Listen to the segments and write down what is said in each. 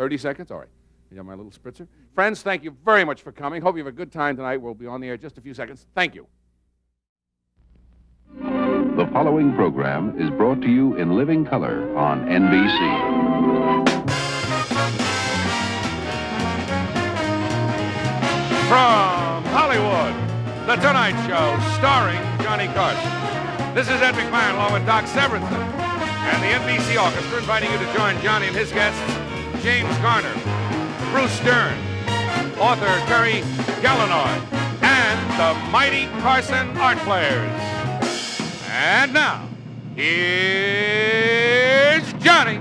30 seconds? All right. You have my little spritzer? Friends, thank you very much for coming. Hope you have a good time tonight. We'll be on the air just a few seconds. Thank you. The following program is brought to you in living color on NBC. From Hollywood, The Tonight Show, starring Johnny Carson. This is Ed McMahon along with Doc Severinsen and the NBC Orchestra inviting you to join Johnny and his guests, James Garner, Bruce Stern, author Terry Gallinoy, and the mighty Carson Art Players. And now, here's Johnny.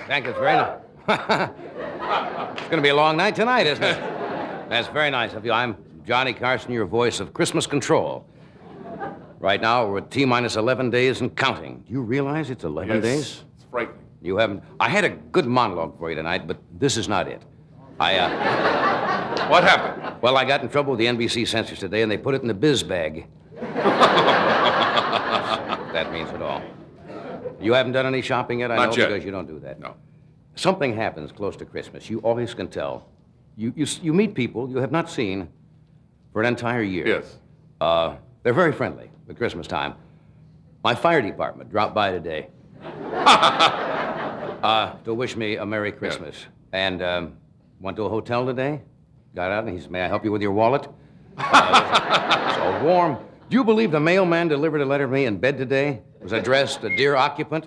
Thank you. It's very nice. It's going to be a long night tonight, isn't it? That's very nice of you. I'm Johnny Carson, your voice of Christmas control. Right now, we're at T-minus 11 days and counting. Do you realize it's 11 days? It's frightening. You haven't... I had a good monologue for you tonight, but this is not it. What happened? Well, I got in trouble with the NBC censors today, and they put it in the biz bag. That means it all. You haven't done any shopping yet? I know, because you don't do that. No. Something happens close to Christmas. You always can tell. You meet people you have not seen for an entire year. Yes. They're very friendly at Christmas time. My fire department dropped by today to wish me a Merry Christmas. Yes. And went to a hotel today. Got out and he said, "May I help you with your wallet?" So warm. Do you believe the mailman delivered a letter to me in bed today? It was addressed to dear occupant.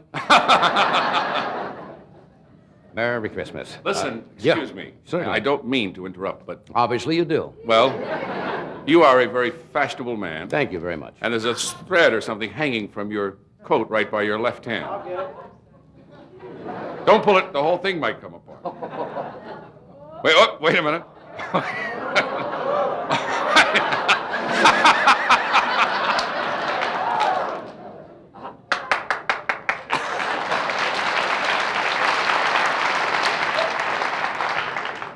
Merry Christmas. Listen, excuse me. Certainly. I don't mean to interrupt, but... Obviously you do. Well, you are a very fashionable man. Thank you very much. And there's a thread or something hanging from your coat right by your left hand. I'll get it. Don't pull it. The whole thing might come apart. Wait a minute.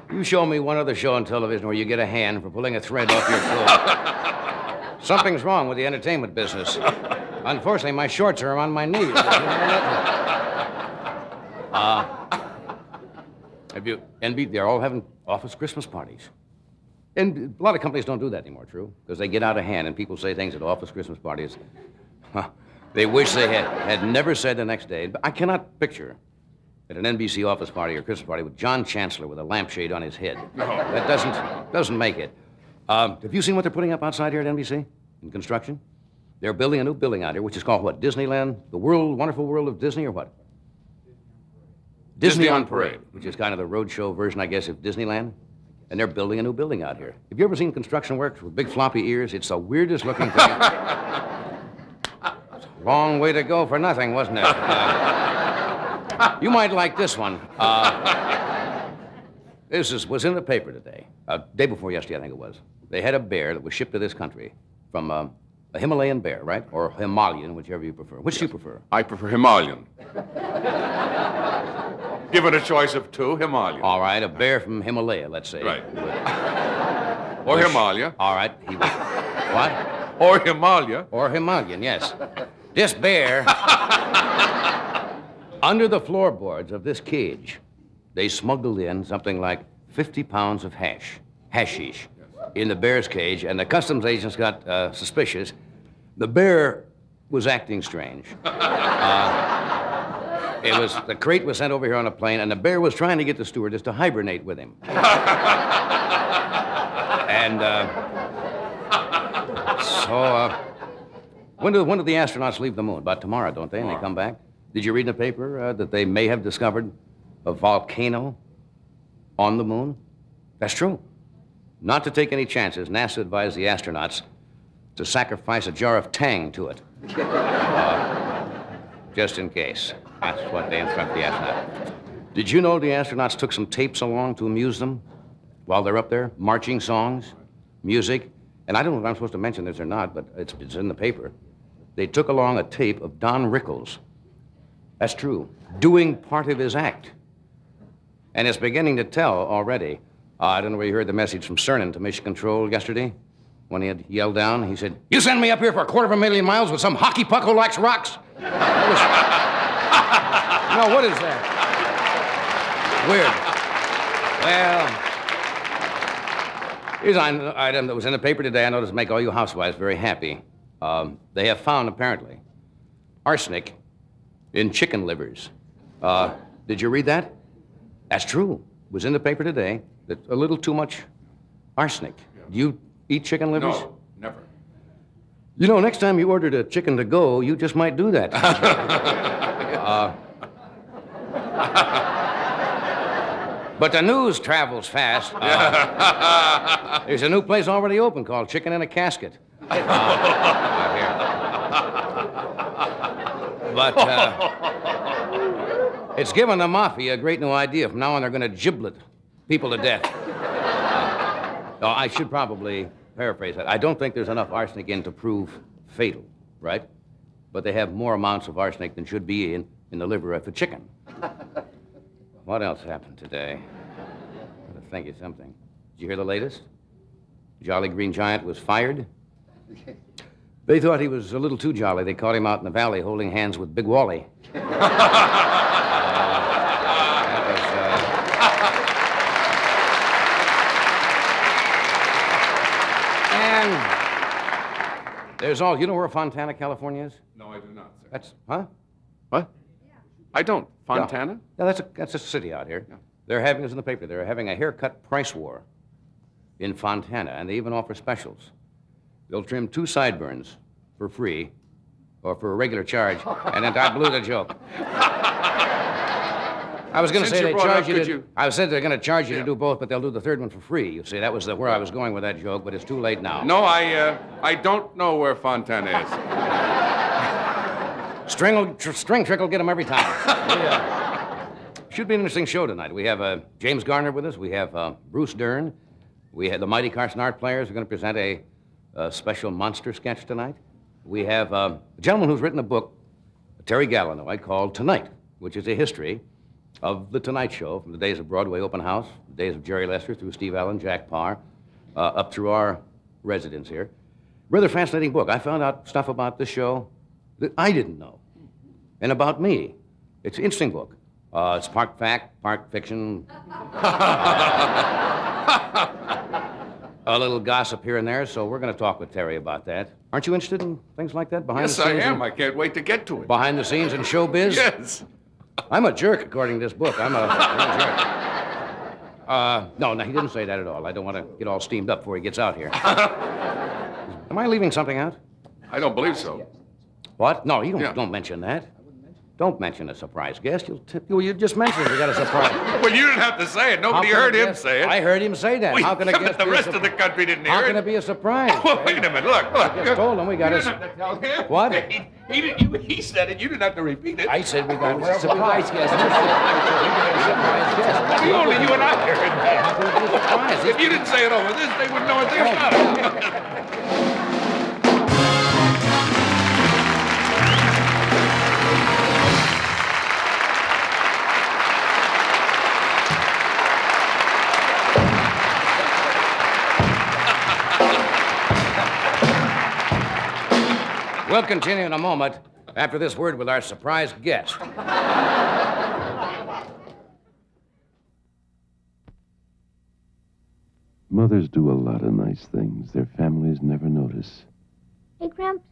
You show me one other show on television where you get a hand for pulling a thread off your coat. Something's wrong with the entertainment business. Unfortunately, my shorts are on my knees. They're all having office Christmas parties. And a lot of companies don't do that anymore, true? Because they get out of hand and people say things at office Christmas parties. They wish they had never said the next day. But I cannot picture at an NBC office party or Christmas party with John Chancellor with a lampshade on his head. No. That doesn't make it. Have you seen what they're putting up outside here at NBC in construction? They're building a new building out here, which is called what? Disneyland? The wonderful world of Disney, or what? Disney on Parade. Which is kind of the roadshow version, I guess, of Disneyland. And they're building a new building out here. Have you ever seen construction work with big floppy ears? It's the weirdest looking thing. It's a long way to go for nothing, wasn't it? You might like this one. This was in the paper today. Day before yesterday, I think it was. They had a bear that was shipped to this country from a Himalayan bear, right? Or Himalayan, whichever you prefer. Which do you prefer? I prefer Himalayan. Given a choice of two, Himalayan. All right, a bear from Himalaya, let's say. Right. Or Himalaya. All right. What? Or Himalaya. Or Himalayan, yes. This bear, under the floorboards of this cage, they smuggled in something like 50 pounds of hashish, in the bear's cage, and the customs agents got suspicious. The bear was acting strange. The crate was sent over here on a plane, and the bear was trying to get the stewardess to hibernate with him. And when do the astronauts leave the moon? About tomorrow, don't they? And they come back? Did you read in the paper that they may have discovered a volcano on the moon? That's true. Not to take any chances, NASA advised the astronauts to sacrifice a jar of Tang to it. Just in case. That's what they instruct the astronauts. Did you know the astronauts took some tapes along to amuse them while they're up there? Marching songs, music. And I don't know if I'm supposed to mention this or not, but it's in the paper. They took along a tape of Don Rickles. That's true. Doing part of his act. And it's beginning to tell already. I don't know where you heard the message from Cernan to Mission Control yesterday when he had yelled down. He said, "You send me up here for 250,000 miles with some hockey puck who likes rocks?" No, what is that? Weird. Well, here's an item that was in the paper today I noticed make all you housewives very happy. They have found, apparently, arsenic in chicken livers. Did you read that? That's true. It was in the paper today. That a little too much arsenic. Yeah. Do you eat chicken livers? No, never. You know, next time you ordered a chicken to go, you just might do that. But the news travels fast. There's a new place already open called Chicken in a Casket. Out here. But it's given the mafia a great new idea. From now on, they're going to giblet people to death. I should probably paraphrase that. I don't think there's enough arsenic in to prove fatal, right? But they have more amounts of arsenic than should be in the liver of a chicken. What else happened today? I gotta think of something. Did you hear the latest? Jolly Green Giant was fired. They thought he was a little too jolly. They caught him out in the valley holding hands with Big Wally. There's all. You know where Fontana, California is? No, I do not, sir. That's, huh? What? I don't. Fontana? Yeah, that's a city out here. Yeah. They're having, it's in the paper, they're having a haircut price war in Fontana, and they even offer specials. They'll trim 2 sideburns for free, or for a regular charge, and then I blew the joke. I was going to say they charge you. I said they're going to charge you to do both, but they'll do the third one for free. You see, that was where I was going with that joke, but it's too late now. No, I don't know where Fontana is. String trick will get them every time. Should be an interesting show tonight. We have James Garner with us. We have Bruce Dern. We have the Mighty Carson Art Players are going to present a special monster sketch tonight. We have a gentleman who's written a book, Terry Gallinoy, called Tonight, which is a history of The Tonight Show from the days of Broadway Open House, the days of Jerry Lester, through Steve Allen, Jack Parr, up through our residence here. Rather fascinating book. I found out stuff about this show that I didn't know, and about me. It's an interesting book. It's part fact, part fiction. A little gossip here and there, so we're going to talk with Terry about that. Aren't you interested in things like that? Behind the scenes? Yes, I am. I can't wait to get to it. Behind the scenes in showbiz? Yes. I'm a jerk, according to this book. I'm a jerk. No, he didn't say that at all. I don't want to get all steamed up before he gets out here. Am I leaving something out? I don't believe so. What? No, you don't mention that. Don't mention a surprise guest. You just mentioned we got a surprise. Well, you didn't have to say it. Nobody heard him say it. I heard him say that. How can a guest the rest of the country didn't hear it? How can it be a surprise? Well, wait a minute. Look. I just told him we got a... You didn't have to tell him. What? He said it. You didn't have to repeat it. I said we got a surprise guest. Only you and I heard that. If you didn't say it over this, they wouldn't know anything about it. We'll continue in a moment after this word with our surprise guest. Mothers do a lot of nice things their families never notice. Hey, Gramps,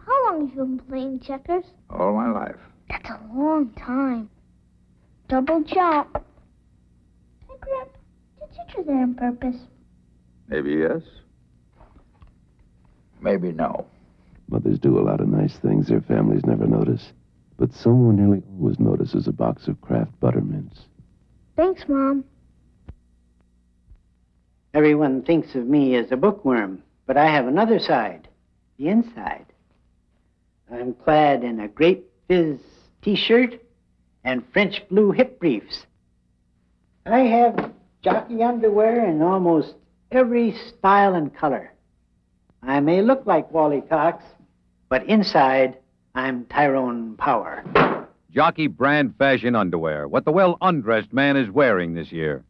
how long have you been playing checkers? All my life. That's a long time. Double jump. Hey, Gramps, did you do that on purpose? Maybe yes. Maybe no. Mothers do a lot of nice things their families never notice. But someone nearly always notices a box of Kraft Buttermints. Thanks, Mom. Everyone thinks of me as a bookworm, but I have another side, the inside. I'm clad in a Grape Fizz t-shirt and French blue hip briefs. I have jockey underwear in almost every style and color. I may look like Wally Cox, but inside, I'm Tyrone Power. Jockey brand fashion underwear, what the well-undressed man is wearing this year.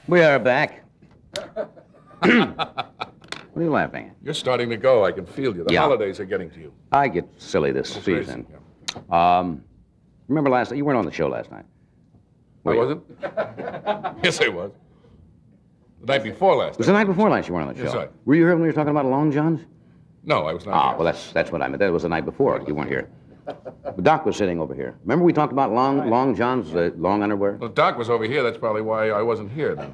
We are back. What are you laughing at? You're starting to go. I can feel you. The Yeah. holidays are getting to you. I get silly this season. Remember last night? You weren't on the show last night. I wasn't? Yes, I was. The night before last. It was the night before last you weren't on the show. Yes, right. Were you here when we were talking about Long Johns? No, I was not. Ah, here. well, that's what I meant. That was the night before. You weren't here. The Doc was sitting over here. Remember we talked about long Johns, long underwear? Well, Doc was over here. That's probably why I wasn't here then.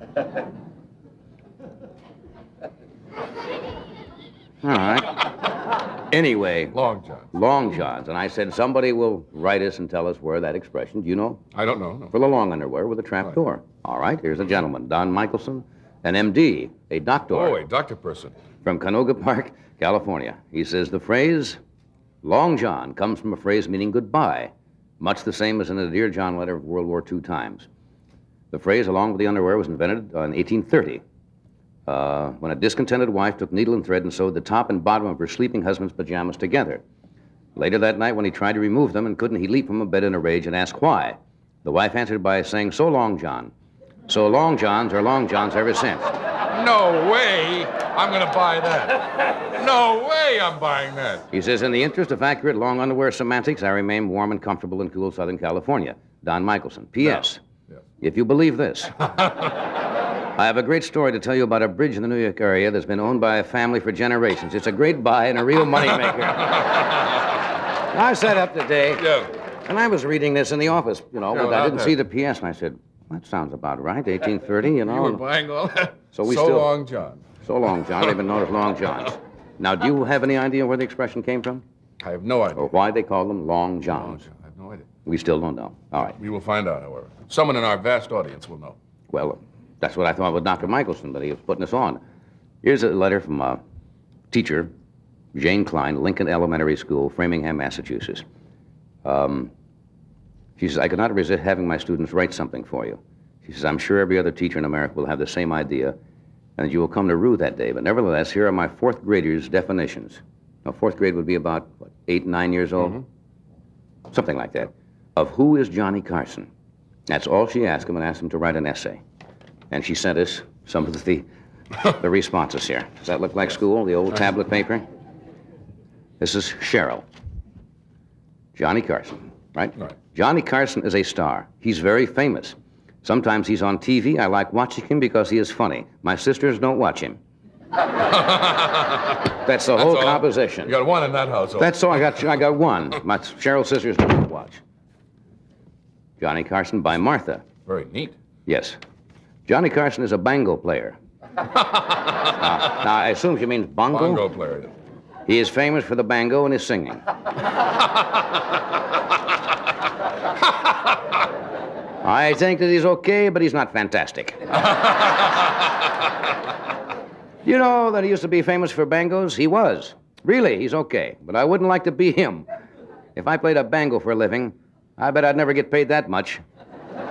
All right. Anyway. Long John. Long Johns. And I said, somebody will write us and tell us where that expression, do you know? I don't know. No. For the long underwear with a trap door. All right, here's a gentleman, Don Michelson, an MD, a doctor. Oh, a doctor person. From Canoga Park, California. He says the phrase Long John comes from a phrase meaning goodbye, much the same as in the Dear John letter of World War II times. The phrase, along with the underwear, was invented in 1830 when a discontented wife took needle and thread and sewed the top and bottom of her sleeping husband's pajamas together. Later that night, when he tried to remove them and couldn't, he leaped from a bed in a rage and asked why. The wife answered by saying, "So long, John." So Long Johns are Long Johns ever since. No way I'm going to buy that. No way I'm buying that. He says, in the interest of accurate long underwear semantics, I remain warm and comfortable in cool Southern California. Don Michelson. P.S. Yeah. If you believe this, I have a great story to tell you about a bridge in the New York area that's been owned by a family for generations. It's a great buy and a real moneymaker. I sat up today, Yeah. and I was reading this in the office, but I without didn't that. see the P.S., and I said, that sounds about right, 1830, You were and buying all that? So we so still- long, John. So Long John, they've been known as Long Johns. Now, do you have any idea where the expression came from? I have no idea. Or why they call them Long Long Johns? John. I have no idea. We still don't know. All right. We will find out, however. Someone in our vast audience will know. Well, that's what I thought with Dr. Michelson, but he was putting us on. Here's a letter from a teacher, Jane Klein, Lincoln Elementary School, Framingham, Massachusetts. She says, I could not resist having my students write something for you. She says, I'm sure every other teacher in America will have the same idea, and you will come to rue that day. But nevertheless, here are my fourth graders' definitions. Now, fourth grade would be about, 8, 9 years old? Mm-hmm. Something like that. Of who is Johnny Carson? That's all she asked him, and asked him to write an essay. And she sent us some of the responses here. Does that look like school, the old tablet paper? This is Cheryl. Johnny Carson, right? Right. Johnny Carson is a star. He's very famous. Sometimes he's on TV. I like watching him because he is funny. My sisters don't watch him. That's the whole all. composition. You got one in that household. That's all. I got one. My Cheryl's sisters don't watch. Johnny Carson by Martha. Very neat. Yes. Johnny Carson is a bango player. Now, I assume she means bongo. Bongo player. He is famous for the bango and his singing. I think that he's okay, but he's not fantastic. You know that he used to be famous for bangos? He was. Really, he's okay, but I wouldn't like to be him. If I played a bango for a living, I bet I'd never get paid that much.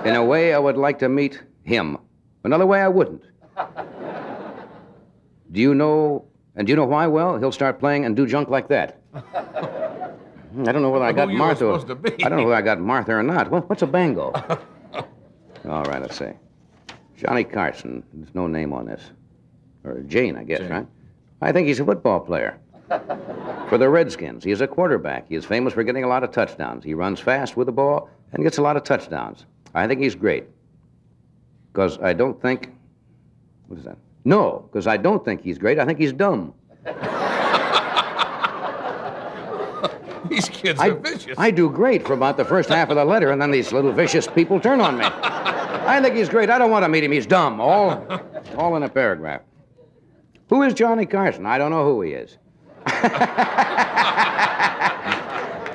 In a way, I would like to meet him. Another way, I wouldn't. Do you know why? Well, he'll start playing and do junk like that. I don't know whether I got Who you were Martha. supposed to be. I don't know whether I got Martha or not. What's a bango? All right, let's see. Johnny Carson. There's no name on this. Or Jane, I guess, Jane. right? I think he's a football player. For the Redskins, he is a quarterback. He is famous for getting a lot of touchdowns. He runs fast with the ball and gets a lot of touchdowns. I think he's great. Because I don't think... What is that? No, because I don't think he's great. I think he's dumb. These kids are vicious. I do great for about the first half of the letter, and then these little vicious people turn on me. I think he's great. I don't want to meet him. He's dumb. All in a paragraph. Who is Johnny Carson? I don't know who he is.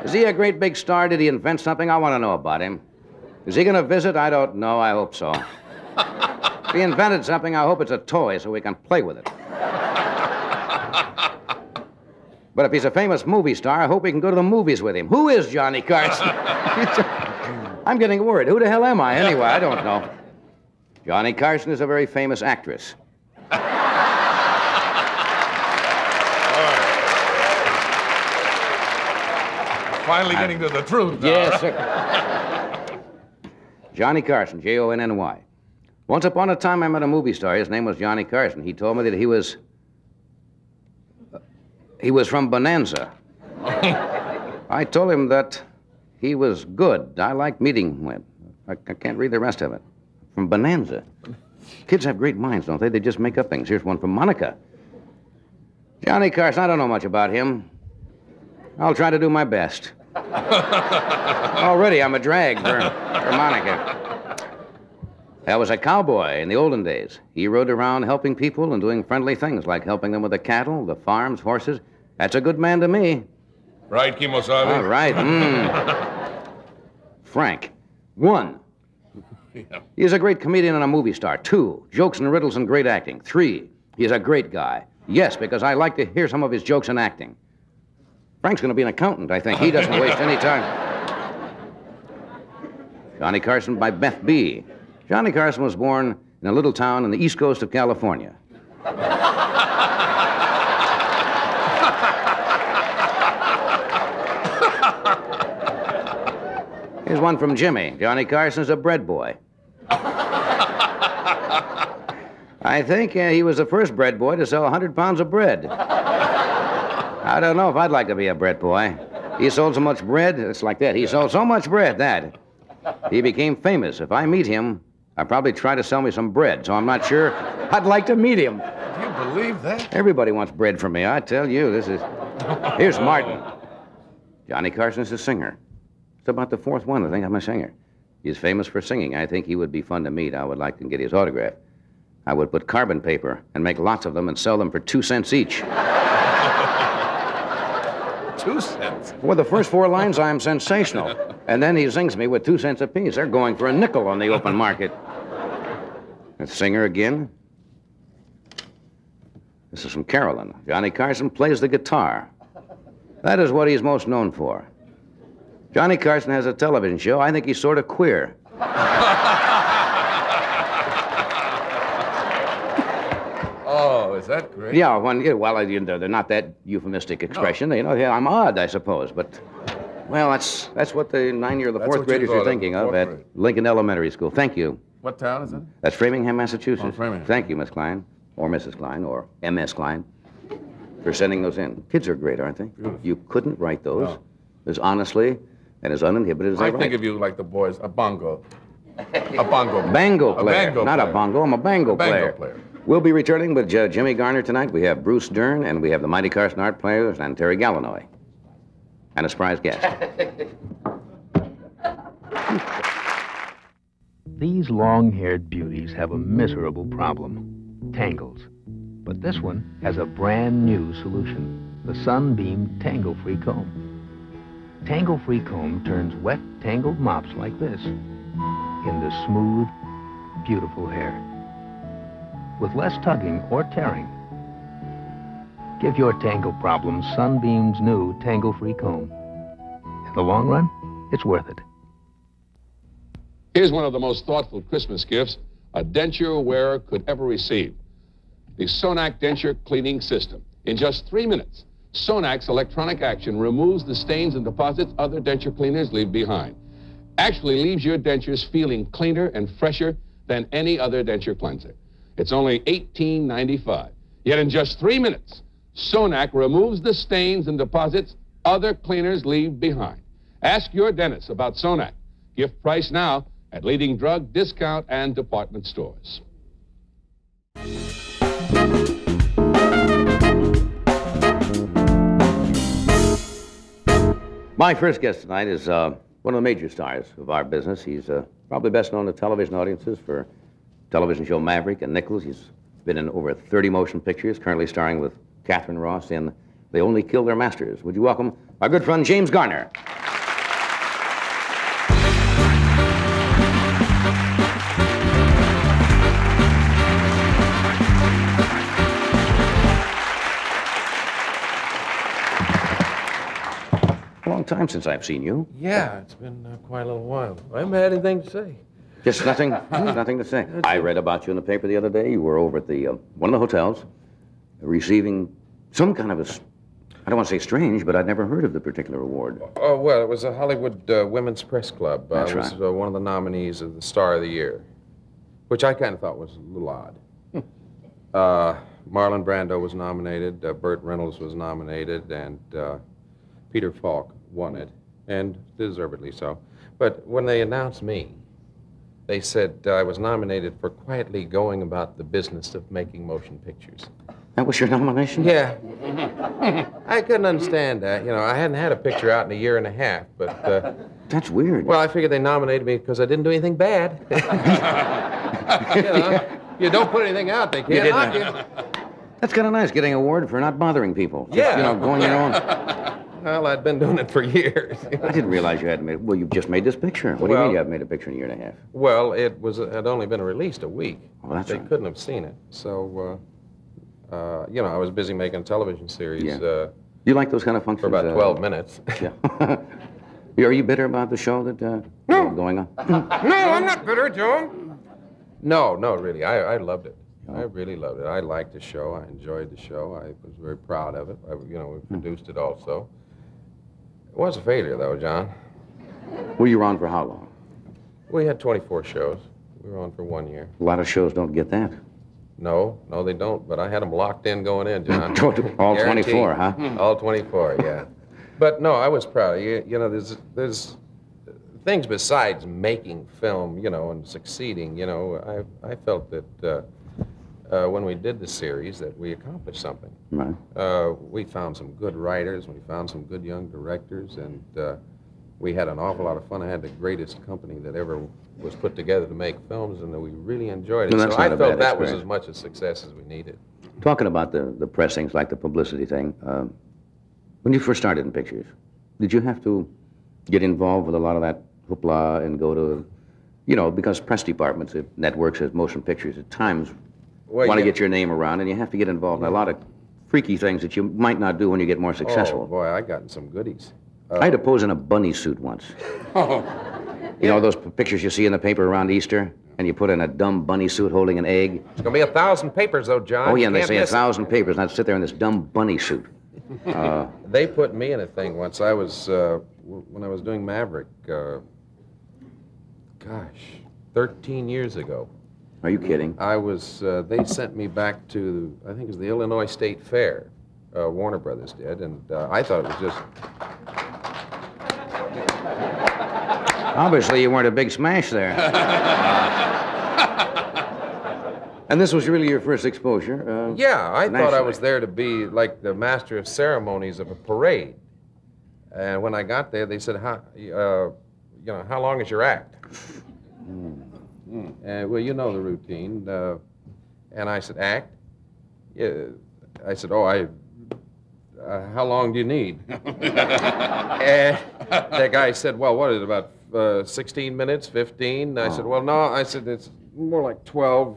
Is he a great big star? Did he invent something? I want to know about him. Is he going to visit? I don't know. I hope so. If he invented something, I hope it's a toy so we can play with it. But if he's a famous movie star, I hope we can go to the movies with him. Who is Johnny Carson? I'm getting worried. Who the hell am I anyway? I don't know. Johnny Carson is a very famous actress. Finally getting to the truth now. Yes, sir. Johnny Carson, Jonny. Once upon a time, I met a movie star. His name was Johnny Carson. He told me that he was from Bonanza. I told him that he was good. I liked meeting him. I can't read the rest of it. From Bonanza. Kids have great minds, don't they? They just make up things. Here's one from Monica. Johnny Carson, I don't know much about him. I'll try to do my best. Already, I'm a drag for Monica. I was a cowboy in the olden days. He rode around helping people and doing friendly things, like helping them with the cattle, the farms, horses. That's a good man to me. Right, Kimosabe? All right. Frank. 1. Yeah. He is a great comedian and a movie star. 2. Jokes and riddles and great acting. 3. He is a great guy. Yes, because I like to hear some of his jokes and acting. Frank's going to be an accountant, I think. He doesn't waste any time. Johnny Carson by Beth B. Johnny Carson was born in a little town in the east coast of California. Here's one from Jimmy. Johnny Carson's a bread boy. I think he was the first bread boy to sell 100 pounds of bread. I don't know if I'd like to be a bread boy. He sold so much bread, it's like that. He sold so much bread that he became famous. If I meet him, I'll probably try to sell me some bread, so I'm not sure I'd like to meet him. Do you believe that? Everybody wants bread from me, I tell you. Here's Martin. Johnny Carson's a singer. It's about the 4th one, I think I'm a singer. He's famous for singing. I think he would be fun to meet. I would like to get his autograph. I would put carbon paper and make lots of them and sell them for 2 cents each. 2 cents. For the first 4 lines, I'm sensational. And then he sings me with 2 cents apiece. They're going for a nickel on the open market. A singer again. This is from Carolyn. Johnny Carson plays the guitar. That is what he's most known for. Johnny Carson has a television show. I think he's sort of queer. Oh, is that great? Yeah, they're not that euphemistic expression. No. I'm odd, I suppose. But, well, that's what the 9-year or the 4th graders are thinking of at Lincoln Elementary School. Thank you. What town is it? That's Framingham, Massachusetts. Oh, Framingham. Thank you, Miss Klein, or Mrs. Klein, or M.S. Klein, for sending those in. Kids are great, aren't they? Beautiful. You couldn't write those No. as honestly and as uninhibited as I I write. think of you like the boys, a bongo. A bongo player. Bango player. A bango Not player. a bongo, I'm a bango Bango player. player. We'll be returning with Jimmy Garner tonight. We have Bruce Dern, and we have the Mighty Carson Art Players, and Terry Gallinoy. And a surprise guest. These long-haired beauties have a miserable problem, tangles. But this one has a brand new solution, the Sunbeam Tangle-Free Comb. Tangle-Free Comb turns wet, tangled mops like this into smooth, beautiful hair. With less tugging or tearing. Give your tangle problems Sunbeam's new Tangle-Free Comb. In the long run, it's worth it. Here's one of the most thoughtful Christmas gifts a denture wearer could ever receive. The Sonac Denture Cleaning System. In just 3 minutes, Sonac's electronic action removes the stains and deposits other denture cleaners leave behind. Actually leaves your dentures feeling cleaner and fresher than any other denture cleanser. It's only $18.95. Yet in just 3 minutes, Sonac removes the stains and deposits other cleaners leave behind. Ask your dentist about Sonac. Gift price now at leading drug, discount, and department stores. My first guest tonight is one of the major stars of our business. He's probably best known to television audiences for television show Maverick and Nichols. He's been in over 30 motion pictures, currently starring with Catherine Ross in They Only Kill Their Masters. Would you welcome our good friend James Garner? time since I've seen you. Yeah, it's been quite a little while. I haven't had anything to say. Just nothing, nothing to say. I read about you in the paper the other day. You were over at the one of the hotels receiving some kind of I don't want to say strange, but I'd never heard of the particular award. Oh, well, it was a Hollywood Women's Press Club. That's I was right. One of the nominees of the Star of the Year, which I kind of thought was a little odd. Marlon Brando was nominated, Burt Reynolds was nominated, and Peter Falk won it, and deservedly so. But when they announced me, they said I was nominated for quietly going about the business of making motion pictures. That was your nomination? Yeah. I couldn't understand that. You know, I hadn't had a picture out in a year and a half, but... That's weird. Well, I figured they nominated me because I didn't do anything bad. You know, you don't put anything out, they can't knock you. That's kind of nice, getting an award for not bothering people. Just, Yeah. you know, going your own... Well, I'd been doing it for years. I didn't realize you hadn't made... Well, you've just made this picture. What do you mean you haven't made a picture in a year and a half? Well, had only been released a week. Oh, that's They right. couldn't have seen it. So, you know, I was busy making a television series You like those kind of functions? for about 12 minutes. Yeah. Are you bitter about the show that going on? No, I'm not bitter, Joe. No, really. I loved it. I really loved it. I liked the show. I enjoyed the show. I was very proud of it. We produced it also. It was a failure, though, John. Were you on for how long? We had 24 shows. We were on for 1 year. A lot of shows don't get that. No, they don't. But I had them locked in going in, John. All Guaranteed. 24, huh? All 24, yeah. But no, I was proud. You know, there's things besides making film, you know, and succeeding. You know, I felt that when we did the series that we accomplished something. Right. We found some good writers. We found some good young directors, and we had an awful lot of fun. I had the greatest company that ever was put together to make films, and we really enjoyed it. Well, that's so I not a felt bad that was experience. as much a success as we needed. Talking about the pressings, like the publicity thing, when you first started in pictures, did you have to get involved with a lot of that hoopla and go to, you know, because press departments, at networks, as motion pictures, at times want to get your name around, and you have to get involved in a lot of freaky things that you might not do when you get more successful. Oh, boy, I got in some goodies. I had to pose in a bunny suit once. You know those pictures you see in the paper around Easter, and you put in a dumb bunny suit holding an egg? It's going to be 1,000 papers, though, John. Oh, yeah, You and they can't say miss it. 1,000 papers, and I'd sit there in this dumb bunny suit. They put me in a thing once. I was, when I was doing Maverick, 13 years ago. Are you kidding? I was, they sent me back to, I think it was the Illinois State Fair. Warner Brothers did, and I thought it was just... Obviously, you weren't a big smash there. And this was really your first exposure? Yeah, I thought I nationally. was there to be like the master of ceremonies of a parade. And when I got there, they said, you know, how long is your act? Well, you know the routine. And I said, act? Yeah. I said, how long do you need? And that guy said, well, what is it, about 16 minutes, 15? I said, well, no. I said, it's more like 12.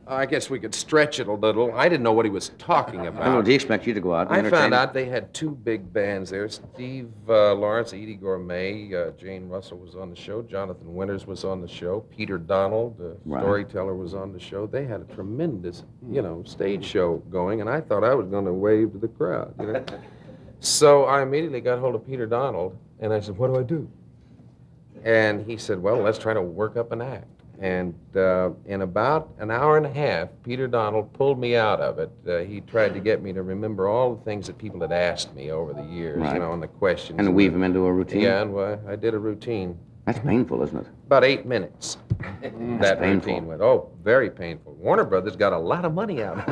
I guess we could stretch it a little. I didn't know what he was talking about. I don't know, do you expect you to go out and I entertain? found out they had two big bands there. Steve Lawrence, Edie Gourmet, Jane Russell was on the show. Jonathan Winters was on the show. Peter Donald, the storyteller, was on the show. They had a tremendous, you know, stage show going, and I thought I was going to wave to the crowd, you know. So I immediately got hold of Peter Donald, and I said, what do I do? And he said, well, let's try to work up an act. And in about an hour and a half, Peter Donald pulled me out of it. He tried to get me to remember all the things that people had asked me over the years, you know, and the questions. And weave them into a routine? Yeah, and I did a routine. That's painful, isn't it? About 8 minutes. That painful. routine went. Oh, very painful. Warner Brothers got a lot of money out of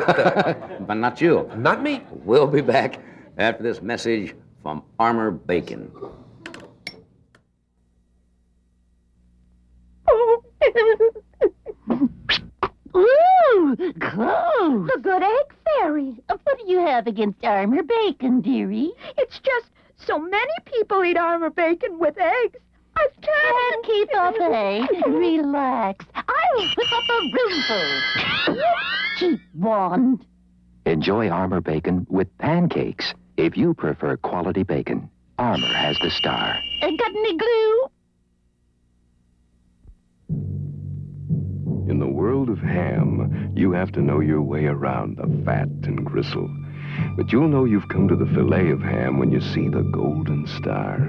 it. But not you. Not me. We'll be back after this message from Armor Bacon. Ooh, close. The good egg fairy. What do you have against armor bacon, dearie? It's just so many people eat armor bacon with eggs. I can't keep up, eh? Relax. I'll whip up a roomful. Cheap wand. Enjoy armor bacon with pancakes if you prefer quality bacon. Armor has the star. Got any glue? In the world of ham, you have to know your way around the fat and gristle. But you'll know you've come to the fillet of ham when you see the golden star.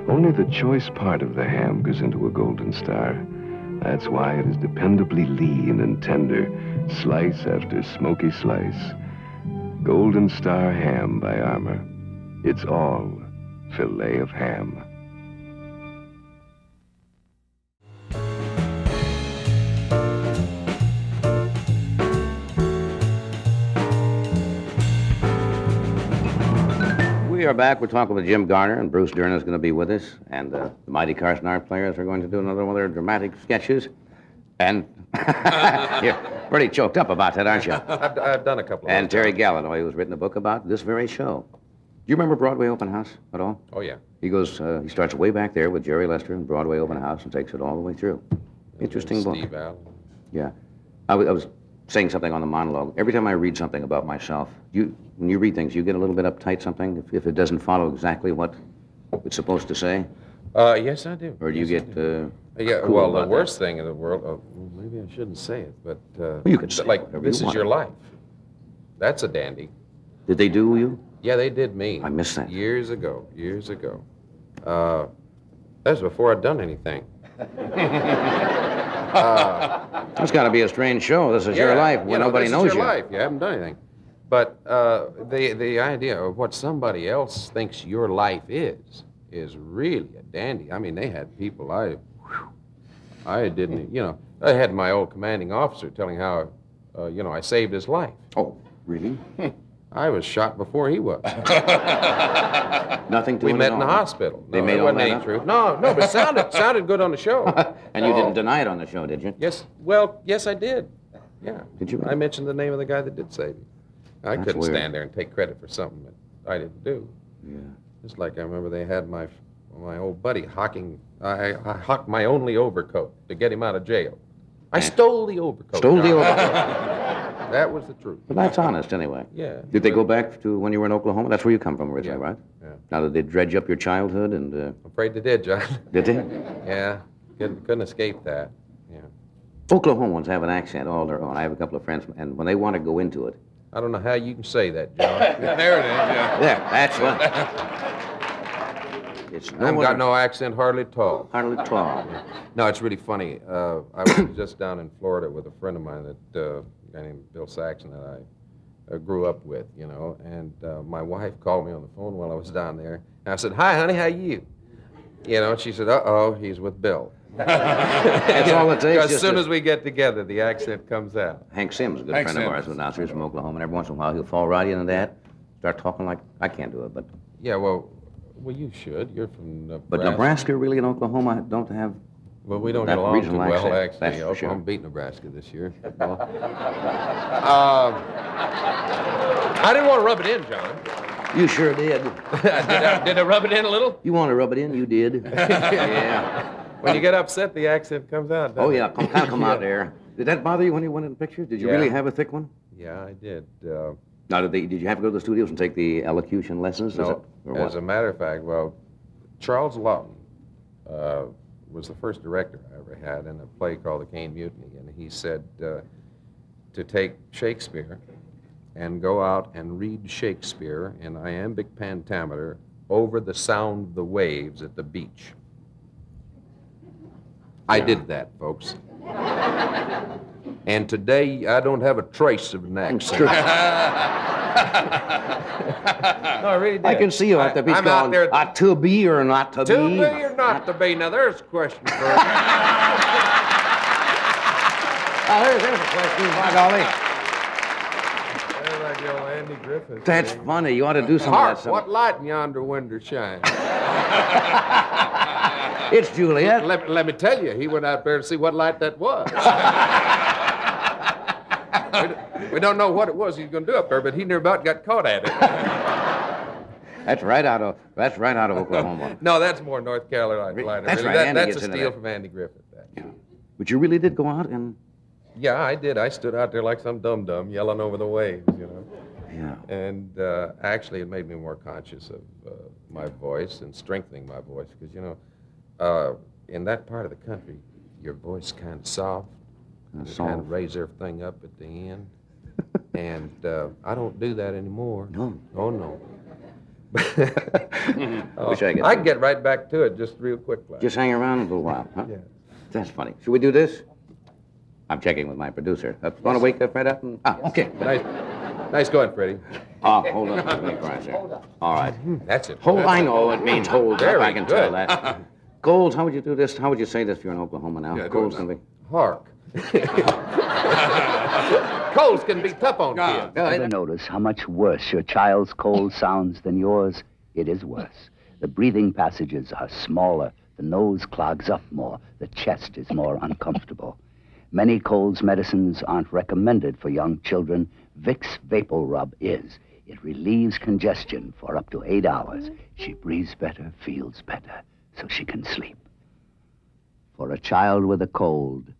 Only the choice part of the ham goes into a golden star. That's why it is dependably lean and tender, slice after smoky slice. Golden Star Ham by Armour. It's all fillet of ham. We are back. We're talking with Jim Garner, and Bruce Dern is going to be with us. And the mighty Carson art players are going to do another one of their dramatic sketches. And you're pretty choked up about that, aren't you? I've done a couple of And Terry Gallinoy, who's written a book about this very show. Do you remember Broadway Open House at all? Oh, yeah. He goes, he starts way back there with Jerry Lester and Broadway Open House and takes it all the way through. Interesting book. Steve Allen. Yeah. I was saying something on the monologue. Every time I read something about myself, when you read things, you get a little bit uptight something if it doesn't follow exactly what it's supposed to say? Yes, I do. Or do you get yeah, cool well, the about worst thing in the world, maybe I shouldn't say it, but you could say like, whatever this you is your want. life. That's a dandy. Did they do you? Yeah, they did me. I missed that. Years ago. That was before I'd done anything. That's got to be a strange show. This is your life when nobody knows this is you. your life. You haven't done anything. But the idea of what somebody else thinks your life is really a dandy. I mean, they had people I didn't, I had my old commanding officer telling how, I saved his life. Oh, really? I was shot before he was. Nothing to We it met at in the all. hospital. They No, made there all wasn't that any up? truth. No, but it sounded good on the show. And you didn't deny it on the show, did you? Yes. Well, yes, I did. Yeah. Did you? I mentioned the name of the guy that did save me. I That's couldn't weird. stand there and take credit for something that I didn't do. Yeah. Just like I remember they had my old buddy hawking. I hawked my only overcoat to get him out of jail. I stole the overcoat. Stole the John. overcoat. That was the truth. But that's honest, anyway. Yeah. Did they go back to when you were in Oklahoma? That's where you come from originally, Yeah. right? Yeah. Now, did they dredge up your childhood and... I'm afraid they did, John. Did they? Yeah. Couldn't escape that. Yeah. Oklahomans have an accent all their own. I have a couple of friends, and when they want to go into it... I don't know how you can say that, John. There it is, yeah. There, that's what... It's I haven't got no accent hardly at all. Hardly at all. No, it's really funny. I was just down in Florida with a friend of mine, a guy named Bill Saxon, that I grew up with, and my wife called me on the phone while I was down there. And I said, "Hi, honey, how you?" And she said, "Uh-oh, he's with Bill." That's all it takes. As soon as we get together, the accent comes out. Hank Sims, a good Hank friend of Sims. ours, who's an announcer from Oklahoma, and every once in a while he'll fall right into that, start talking like, I can't do it, but... Yeah, well, you should. You're from Nebraska. But Nebraska really and Oklahoma don't have... Well, we don't that get along too regional well, accent. actually. That's for Oklahoma sure. beat Nebraska this year. I didn't want to rub it in, John. You sure did. Did I rub it in a little? You want to rub it in? You did. Yeah. When you get upset, the accent comes out. doesn't Oh, it? yeah, come out there. Did that bother you when you went in the pictures? Did you Yeah. really have a thick one? Yeah, I did. Now, did you have to go to the studios and take the elocution lessons? No, Or as what? a matter of fact, Charles Lawton was the first director I ever had in a play called The Cane Mutiny, and he said to take Shakespeare and go out and read Shakespeare in iambic pentameter over the sound of the waves at the beach. I did that, folks. And today, I don't have a trace of an accent. No, I really did. I can see you at the beach I'm out going, there to be or not to be? to be or not to be? Now, there's a question for you. There's a question, by golly. There's like the old Andy Griffith. That's thing. funny. You ought to do some Hark, of that. what light in yonder window shines? It's Juliet. Let me tell you, he went out there to see what light that was. we don't know what it was he was going to do up there, but he near about got caught at it. That's right out of Oklahoma. No, that's more North Carolina. That's really. right, Andy That's gets a into steal that. from Andy Griffith. That. Yeah. But you really did go out and... Yeah, I did. I stood out there like some dum-dum yelling over the waves, Yeah. And actually, it made me more conscious of my voice and strengthening my voice. Because, you know, in that part of the country, your voice kind of soft. You kind of raise everything up at the end. And I don't do that anymore. No. Oh, no. Wish I could. I can get right back to it just real quick. Just hang around a little while, huh? Yeah. That's funny. Should we do this? I'm checking with my producer. Want to wake Fred up? Okay. Nice going, Freddie. Oh, hold on. Let me cry, sir. All right. That's it. Hold. I know it means hold up. Very I can good. tell that. Gold, how would you do this? How would you say this if you're in Oklahoma now? Yeah, Gold's gonna be. Hark. Colds can be tough on kids. Ever notice how much worse your child's cold sounds than yours? It is worse. The breathing passages are smaller, the nose clogs up more, the chest is more uncomfortable. Many colds medicines aren't recommended for young children. Vicks Vapor Rub is. It relieves congestion for up to 8 hours. She breathes better, feels better, so she can sleep. For a child with a cold,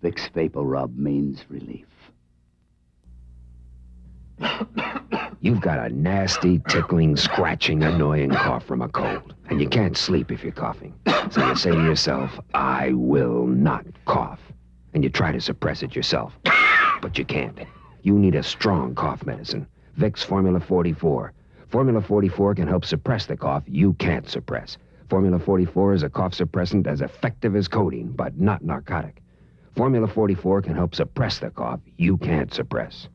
Vicks Vapor Rub means relief. You've got a nasty, tickling, scratching, annoying cough from a cold, and you can't sleep if you're coughing. So you say to yourself, I will not cough. And you try to suppress it yourself, but you can't. You need a strong cough medicine, Vicks Formula 44. Formula 44 can help suppress the cough you can't suppress. Formula 44 is a cough suppressant as effective as codeine, but not narcotic. Formula 44 can help suppress the cough you can't suppress.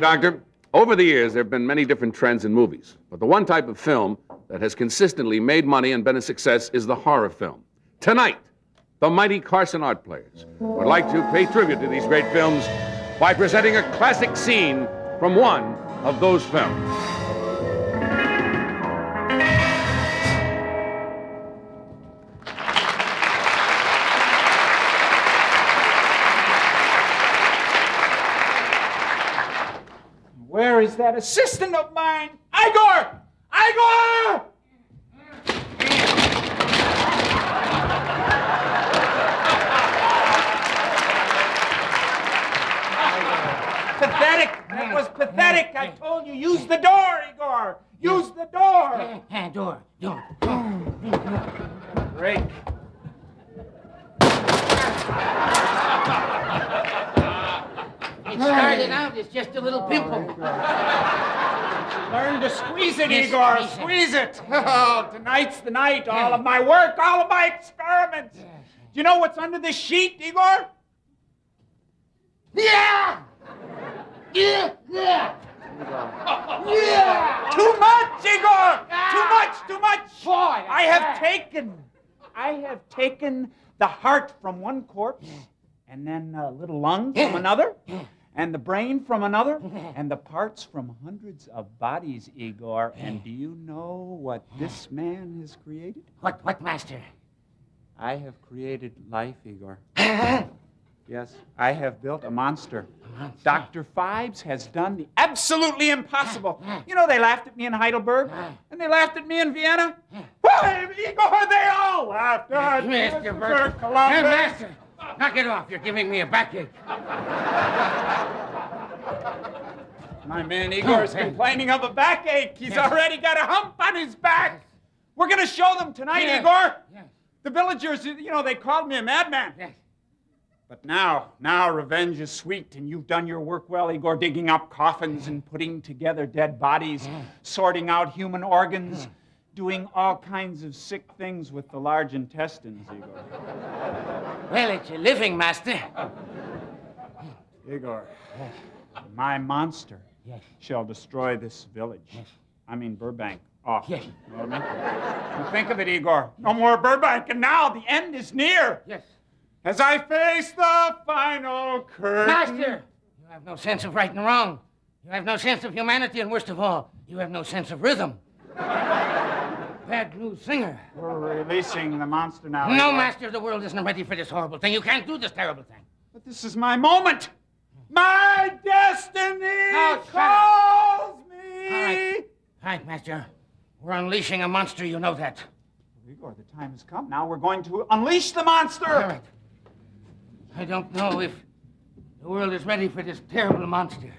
Doctor. Over the years, there have been many different trends in movies, but the one type of film that has consistently made money and been a success is the horror film. Tonight, the mighty Carson art players would like to pay tribute to these great films by presenting a classic scene from one of those films. Where is that assistant of mine? Igor! Igor! Pathetic. That was pathetic. I told you, use the door, Igor. Use the door. Door. Great. It started out as just a little pimple. Learn to squeeze it, Yes, Igor. yes. Squeeze it. Oh, tonight's the night. All of my work, all of my experiments. Do you know what's under this sheet, Igor? Yeah! Yeah! Yeah! Yeah! Too much, Igor! Too much! Boy, I have taken the heart from one corpse, and then a little lung from another, and the brain from another, and the parts from hundreds of bodies, Igor. And do you know what this man has created? What, Master? I have created life, Igor. Yes, I have built a monster. Dr. Phibes has done the absolutely impossible. You know, they laughed at me in Heidelberg, and they laughed at me in Vienna. Why, Igor, they all laughed at me. Mr. Burke. Columbus. Master, knock it off. You're giving me a backache. My man Igor's complaining of a backache. He's already got a hump on his back. We're going to show them tonight, Igor. The villagers, you know, they called me a madman. But now revenge is sweet, and you've done your work well, Igor, digging up coffins and putting together dead bodies, sorting out human organs, doing all kinds of sick things with the large intestines, Igor. Well, it's a living, Master. Igor, my monster shall destroy this village. I mean Burbank. Oh, you know what I mean? You think of it, Igor. No more Burbank, and now the end is near. Yes. As I face the final curtain. Master! You have no sense of right and wrong. You have no sense of humanity, and worst of all, you have no sense of rhythm. Bad news singer. We're releasing the monster now. No, Igor. Master, the world isn't ready for this horrible thing. You can't do this terrible thing. But this is my moment. My destiny Oh, calls me. All right. All right, Master. We're unleashing a monster, you know that. Igor, the time has come. Now we're going to unleash the monster. All right. I don't know if the world is ready for this terrible monster.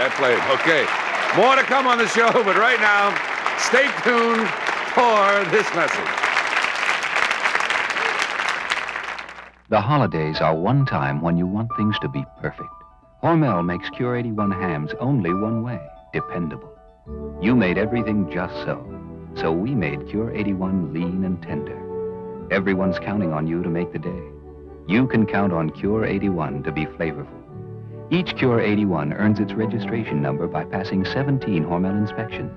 That played. Okay. More to come on the show, but right now, stay tuned for this message. The holidays are one time when you want things to be perfect. Hormel makes Cure 81 hams only one way, dependable. You made everything just so. So we made Cure 81 lean and tender. Everyone's counting on you to make the day. You can count on Cure 81 to be flavorful. Each Cure 81 earns its registration number by passing 17 Hormel inspections.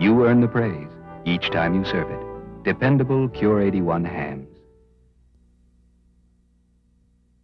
You earn the praise each time you serve it. Dependable Cure 81 hams.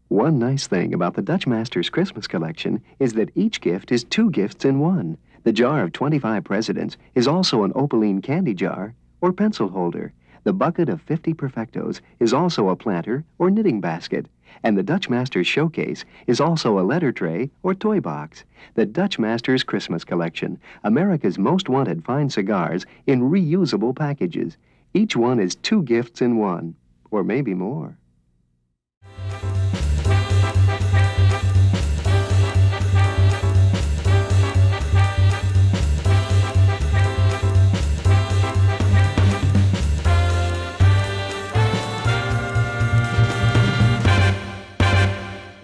One nice thing about the Dutch Masters Christmas collection is that each gift is 2 gifts in one. The jar of 25 presidents is also an opaline candy jar or pencil holder. The bucket of 50 perfectos is also a planter or knitting basket. And the Dutch Masters Showcase is also a letter tray or toy box. The Dutch Masters Christmas Collection, America's most wanted fine cigars in reusable packages. Each one is 2 gifts in one, or maybe more.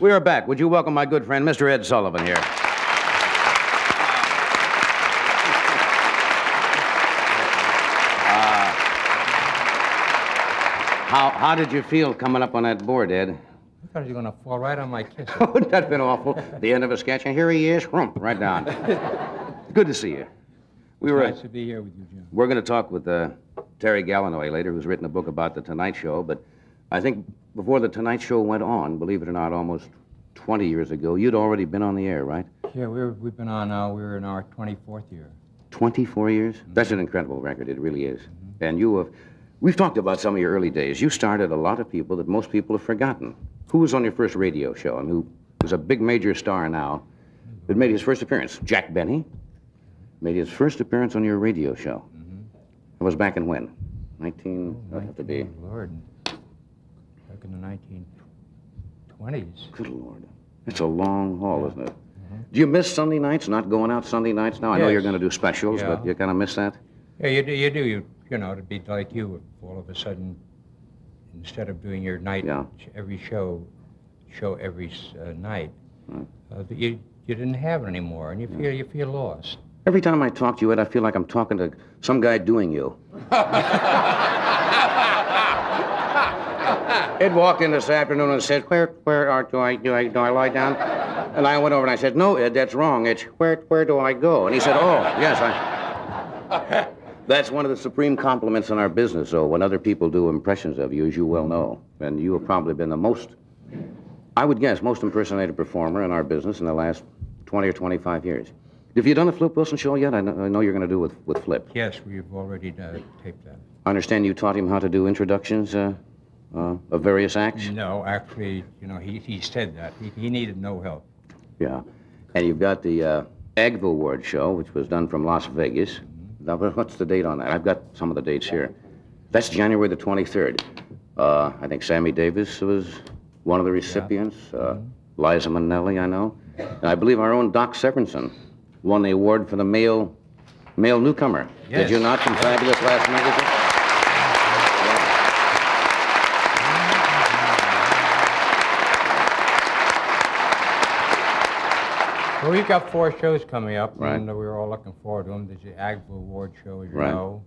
We are back. Would you welcome my good friend, Mr. Ed Sullivan here? How did you feel coming up on that board, Ed? I thought you were going to fall right on my kiss. Wouldn't that have been awful? The end of a sketch, and here he is, right down. Good to see you. Nice to be here with you, Jim. We're going to talk with Terry Gallinoy later, who's written a book about The Tonight Show, but I think before The Tonight Show went on, believe it or not, almost 20 years ago, you'd already been on the air, right? Yeah, we've been on now. We're in our 24th year. 24 years? Mm-hmm. That's an incredible record. It really is. Mm-hmm. And we've talked about some of your early days. You started a lot of people that most people have forgotten. Who was on your first radio show and who was a big major star now that made his first appearance? Jack Benny made his first appearance on your radio show. Mm-hmm. It was back in when? That'd have to be. Lord. Back in the 1920s. Good Lord. It's a long haul, isn't it? Mm-hmm. Do you miss Sunday nights, not going out Sunday nights now? I know you're going to do specials, but you kind of miss that? Yeah, you do. You know, it'd be like you if all of a sudden, instead of doing your night, every show every night, you didn't have it anymore, and you feel lost. Every time I talk to you, Ed, I feel like I'm talking to some guy doing you. Ed walked in this afternoon and said, "Where do I lie down?" And I went over and I said, "No, Ed, that's wrong. It's where do I go?" And he said, "Oh, yes, That's one of the supreme compliments in our business, though, when other people do impressions of you, as you well know. And you have probably been the most, I would guess, most impersonated performer in our business in the last 20 or 25 years. Have you done the Flip Wilson show yet? I know you're going to do with Flip. Yes, we've already taped that. I understand you taught him how to do introductions of various acts? No, actually, he said that. He needed no help. Yeah. And you've got the Agville Award show, which was done from Las Vegas. Mm-hmm. Now, what's the date on that? I've got some of the dates here. That's January the 23rd. I think Sammy Davis was one of the recipients. Liza Minnelli, I know. And I believe our own Doc Severinsen won the award for the male newcomer. Yes. Did you not, from Fabulous Last Magazine? Well, we've got 4 shows coming up, Right. and we're all looking forward to them. There's the Agva Award show, as you Right. know.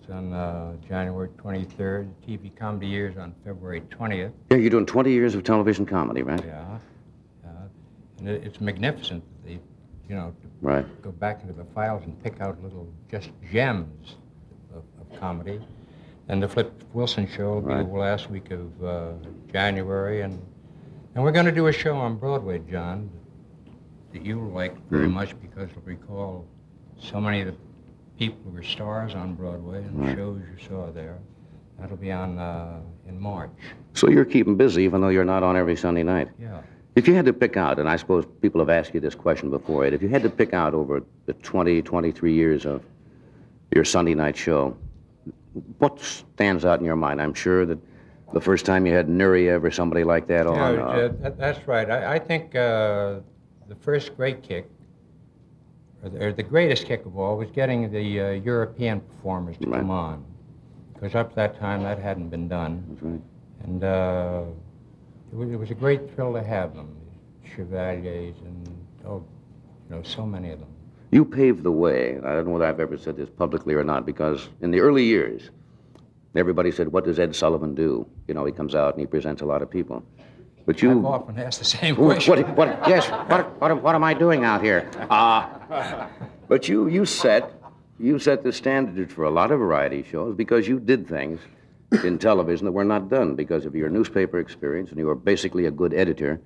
It's on January 23rd. The TV Comedy Year's on February 20th. Yeah, you're doing 20 years of television comedy, right? Yeah. And it's magnificent. They, to Right. go back into the files and pick out little just gems of comedy. And the Flip Wilson show will be the last week of January. And we're going to do a show on Broadway, John, that you will like very much because you'll recall so many of the people who were stars on Broadway and the shows you saw there. That'll be on in March. So you're keeping busy even though you're not on every Sunday night. Yeah. If you had to pick out, and I suppose people have asked you this question before, Ed, if you had to pick out over the 20, 23 years of your Sunday night show, what stands out in your mind? I'm sure that the first time you had Nureyev or somebody like that on... That's right. I think the first great kick, or the greatest kick of all, was getting the European performers to come on. Because up to that time, that hadn't been done. That's right. And it was a great thrill to have them, Chevaliers and, so many of them. You paved the way. I don't know whether I've ever said this publicly or not, because in the early years, everybody said, what does Ed Sullivan do? He comes out and he presents a lot of people. But you... I've often asked the same question. What am I doing out here? But you set the standard for a lot of variety shows because you did things in television that were not done because of your newspaper experience, and you were basically a good editor.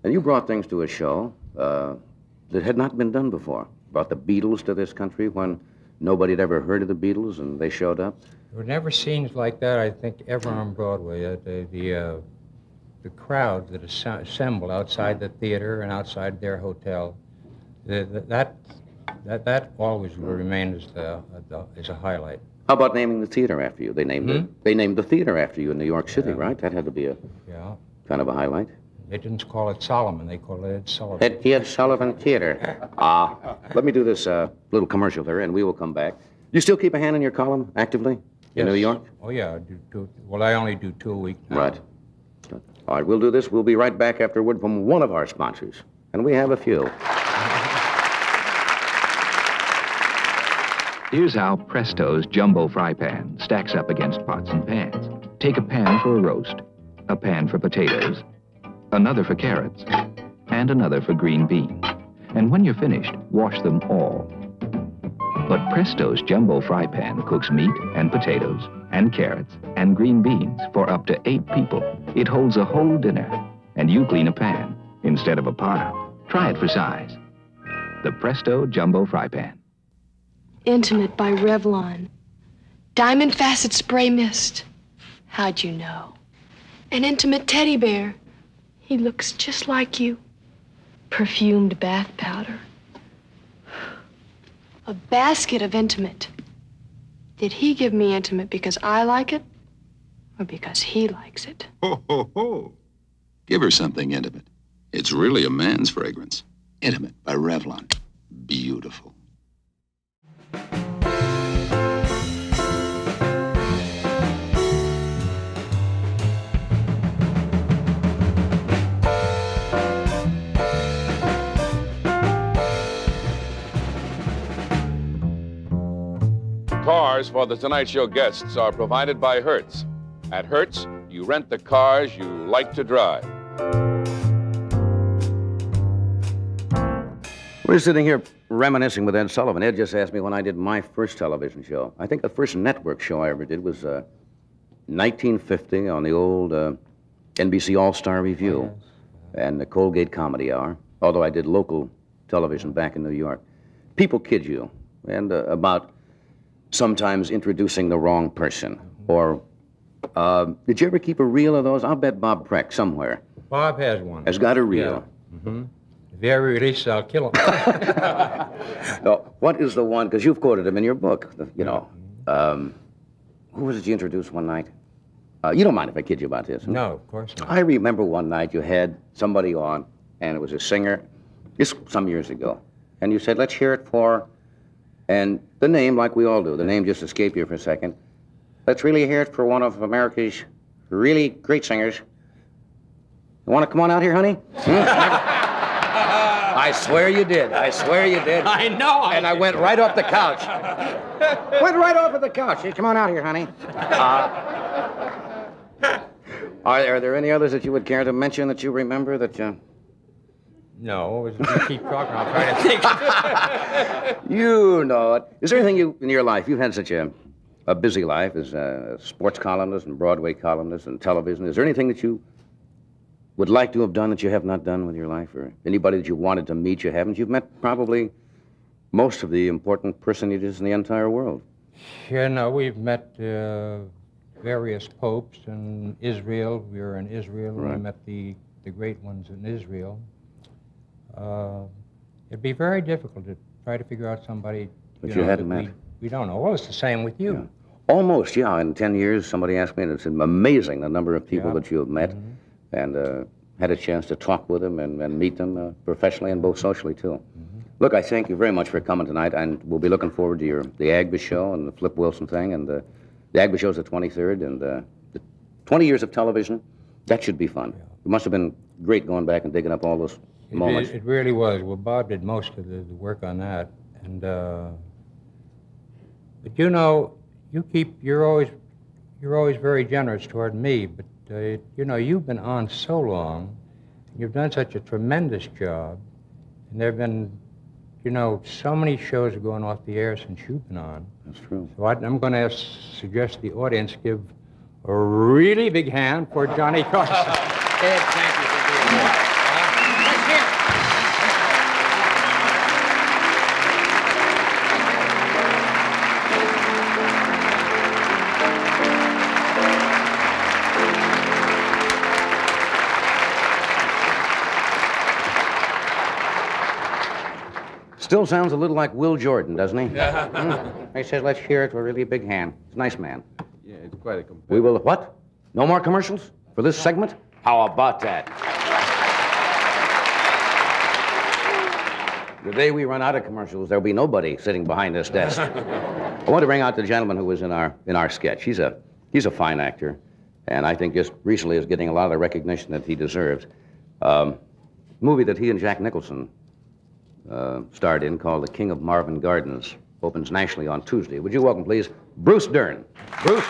And you brought things to a show that had not been done before. Brought the Beatles to this country when nobody had ever heard of the Beatles, and they showed up. There were never scenes like that, I think, ever on Broadway. The crowds that assemble outside the theater and outside their hotel, that always will remain as a highlight. How about naming the theater after you? They named the theater after you in New York City, right? That had to be a kind of a highlight. They didn't call it Solomon, they called it Ed Sullivan. Ed Sullivan Theater. Let me do this little commercial there, and we will come back. You still keep a hand in your column actively in New York? Oh, yeah. I do two. Well, I only do 2 a week now. Right. All right, we'll do this. We'll be right back after a word from one of our sponsors, and we have a few. Here's how Presto's Jumbo Fry Pan stacks up against pots and pans. Take a pan for a roast, a pan for potatoes, another for carrots, and another for green beans. And when you're finished, wash them all. But Presto's Jumbo Fry Pan cooks meat and potatoes and carrots and green beans for up to 8 people. It holds a whole dinner, and you clean a pan instead of a pile. Try it for size. The Presto Jumbo Fry Pan. Intimate by Revlon. Diamond Facet Spray Mist. How'd you know? An intimate teddy bear. He looks just like you. Perfumed bath powder. A basket of intimate. Did he give me intimate because I like it? Or because he likes it? Ho, ho, ho. Give her something intimate. It's really a man's fragrance. Intimate by Revlon. Beautiful. Cars for the Tonight Show guests are provided by Hertz. At Hertz, you rent the cars you like to drive. We're sitting here reminiscing with Ed Sullivan. Ed just asked me when I did my first television show. I think the first network show I ever did was 1950 on the old NBC All-Star Review and the Colgate Comedy Hour, although I did local television back in New York. People kid you, and about sometimes introducing the wrong person. Or, did you ever keep a reel of those? I'll bet Bob Preck somewhere Bob has one. has got a reel. Mm-hmm. If he ever releases, I'll kill him. No, what is the one, because you've quoted him in your book, who was it you introduced one night? You don't mind if I kid you about this? No, of course not. I remember one night you had somebody on, and it was a singer, this some years ago, and you said, let's hear it for, and the name, like we all do, the name just escaped you for a second. Let's really hear it for one of America's really great singers. You want to come on out here, honey? I swear you did. I swear you did. I know. And I went right off the couch. Went right off of the couch. Hey, come on out here, honey. Are there any others that you would care to mention that you remember that you... No, as you keep talking, I'll try to think. You know it. Is there anything in your life, you've had such a busy life as a sports columnist and Broadway columnist and television. Is there anything that you would like to have done that you have not done with your life? Or anybody that you wanted to meet you haven't? You've met probably most of the important personages in the entire world. Yeah, no, we've met various popes in Israel. We were in Israel. Right. We met the great ones in Israel. It'd be very difficult to try to figure out somebody But you hadn't that met. we don't know. Well, it's the same with you. Yeah. Almost, yeah. In 10 years, somebody asked me, and it's amazing the number of people Yeah. that you have met and had a chance to talk with them and meet them professionally and both socially, too. Look, I thank you very much for coming tonight, and we'll be looking forward to the Agba show and the Flip Wilson thing, and the Agba show's the 23rd, and the 20 years of television, that should be fun. It must have been great going back and digging up all those moments. It really was. Well, Bob did most of the work on that, and but you know, you're always very generous toward me. But you know, you've been on so long, you've done such a tremendous job, and there've been, you know, so many shows are going off the air since you've been on. That's true. So I'm going to suggest the audience give a really big hand for Johnny Carson. Ed, thank you for being here. Still sounds a little like Will Jordan, doesn't he? Yeah. He says, let's hear it for a really big hand. He's a nice man. Yeah, it's quite a competitor. We will, what? No more commercials for this segment? How about that? The day we run out of commercials, there'll be nobody sitting behind this desk. I want to bring out the gentleman who was in our sketch. He's a fine actor, and I think just recently is getting a lot of the recognition that he deserves. Movie that he and Jack Nicholson starred in called The King of Marvin Gardens opens nationally on Tuesday. Would you welcome, please, Bruce Dern. Bruce.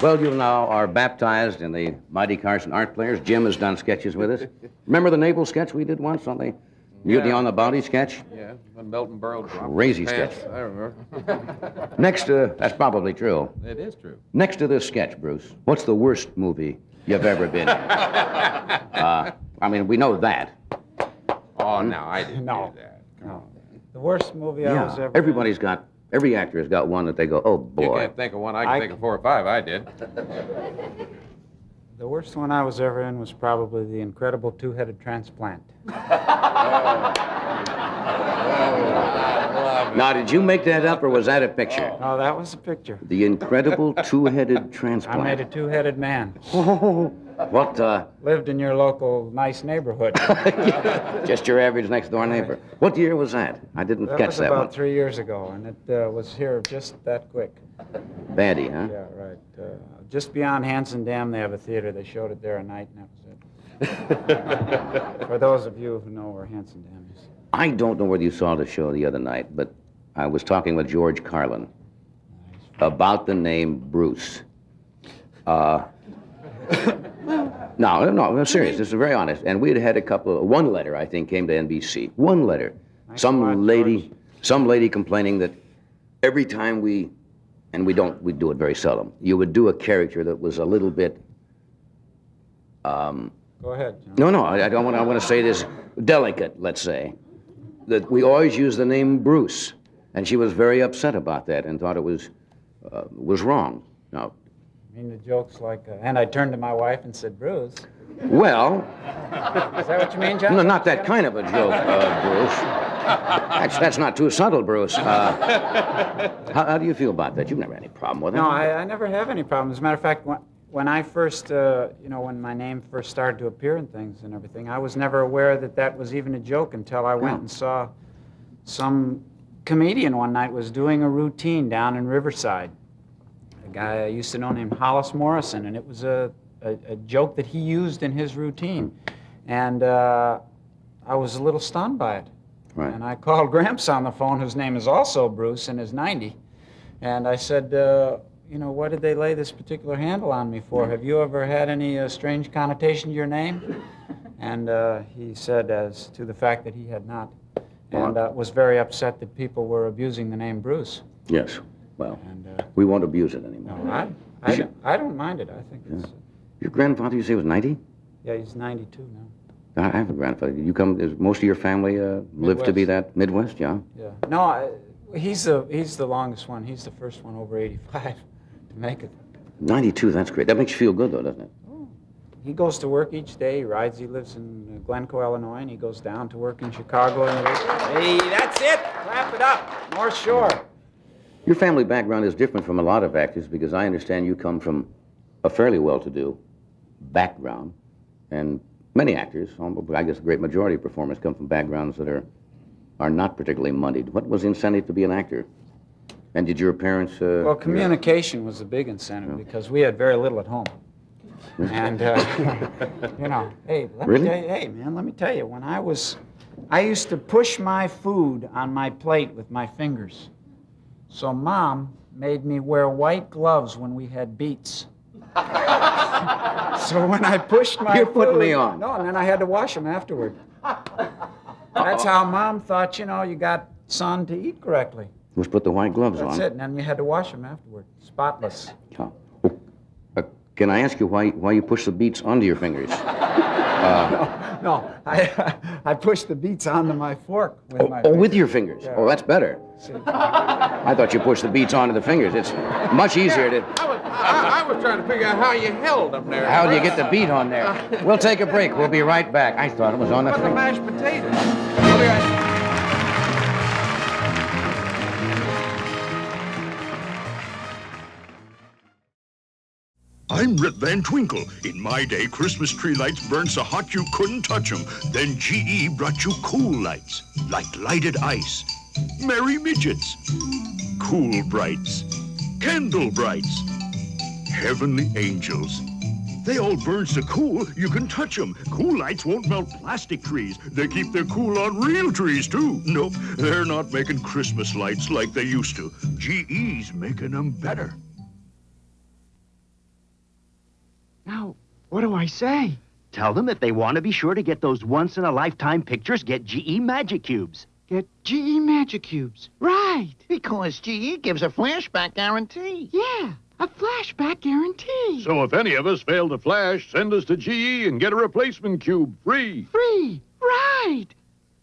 Well, you now are baptized in the Mighty Carson Art Players. Jim has done sketches with us. Remember the naval sketch we did once on the Mutiny on the Bounty sketch? Yeah, when Melton Burrow dropped Crazy his pants. sketch. I remember. Next, that's probably true. It is true. Next to this sketch, Bruce, what's the worst movie you've ever been in? I mean, we know that. Oh, no, I didn't No. do that. Come on. The worst movie I was ever Everybody's got, every actor has got one that they go, oh, You boy. can't think of one. I can think of 4 or 5. I did. The worst one I was ever in was probably The Incredible Two-Headed Transplant. Now, did you make that up, or was that a picture? Oh, that was a picture. The Incredible Two-Headed Transplant. I made a two-headed man. What, Lived in your local nice neighborhood. just your average next-door neighbor. What year was that? I didn't That catch was that about one. 3 years ago, and it was here just that quick. Baddie, huh? Yeah, right. Just beyond Hanson Dam, they have a theater. They showed it there at night, and that was it. For those of you who know where Hanson Dam is. I don't know whether you saw the show the other night, but I was talking with George Carlin about the name Bruce. No, I'm serious. This is very honest. And we had had one letter, I think, came to NBC. One letter. Some lady complaining that every time we do it very seldom, you would do a character that was a little bit, Go ahead, John. no, I don't want. I want to say this delicate. Let's say that we always use the name Bruce, and she was very upset about that and thought it was wrong. Now, I mean, the joke's like, and I turned to my wife and said, Bruce. well, Is that what you mean, John? no, not that kind of a joke, Bruce. That's not too subtle, Bruce. How do you feel about that? You've never had any problem with it. No, I never have any problems. As a matter of fact, when I first, when my name first started to appear in things and everything, I was never aware that that was even a joke until I went and saw some comedian one night was doing a routine down in Riverside. A guy I used to know named Hollis Morrison, and it was a joke that he used in his routine. And I was a little stunned by it. Right. And I called Gramps on the phone, whose name is also Bruce and is 90. And I said, what did they lay this particular handle on me for? Have you ever had any strange connotation to your name? And he said as to the fact that he had not. And was very upset that people were abusing the name Bruce. Yes. Well, we won't abuse it anymore. No, I don't mind it. I think it's... Your grandfather, you say, was 90? Yeah, he's 92 now. I have a grandfather. Does most of your family live to be that Midwest, yeah? Yeah. No, he's the longest one. He's the first one over 85 to make it. 92, that's great. That makes you feel good, though, doesn't it? He goes to work each day. He lives in Glencoe, Illinois, and he goes down to work in Chicago. Hey, that's it. Clap it up. North Shore. Your family background is different from a lot of actors because I understand you come from a fairly well-to-do background, and many actors, I guess the great majority of performers, come from backgrounds that are not particularly moneyed. What was the incentive to be an actor? And did your parents... Well, communication was a big incentive because we had very little at home. And, hey, let me tell you, when I used to push my food on my plate with my fingers. So Mom made me wear white gloves when we had beets. So when I pushed my You're putting me on. No, and then I had to wash them afterward. That's how Mom thought, you got son to eat correctly. Was put the white gloves on. That's it, and then you had to wash them afterward. Spotless. Oh. Can I ask you why you push the beets onto your fingers? No, I pushed the beets onto my fork with my with your fingers? Yeah. Oh, that's better. I thought you pushed the beets onto the fingers. It's much easier to... I was trying to figure out how you held them there. How do you get the beet on there? We'll take a break. We'll be right back. I thought it was on the finger. finger. Mashed potatoes. We'll be right... I'm Rip Van Twinkle. In my day, Christmas tree lights burned so hot you couldn't touch them. Then GE brought you cool lights, like lighted ice, merry midgets, cool brights, candle brights, heavenly angels. They all burn so cool you can touch them. Cool lights won't melt plastic trees. They keep their cool on real trees, too. Nope, they're not making Christmas lights like they used to. GE's making them better. Now, what do I say? Tell them if they want to be sure to get those once-in-a-lifetime pictures, get GE Magic Cubes. Get GE Magic Cubes. Right. Because GE gives a flashback guarantee. Yeah, a flashback guarantee. So if any of us fail to flash, send us to GE and get a replacement cube free. Free. Right.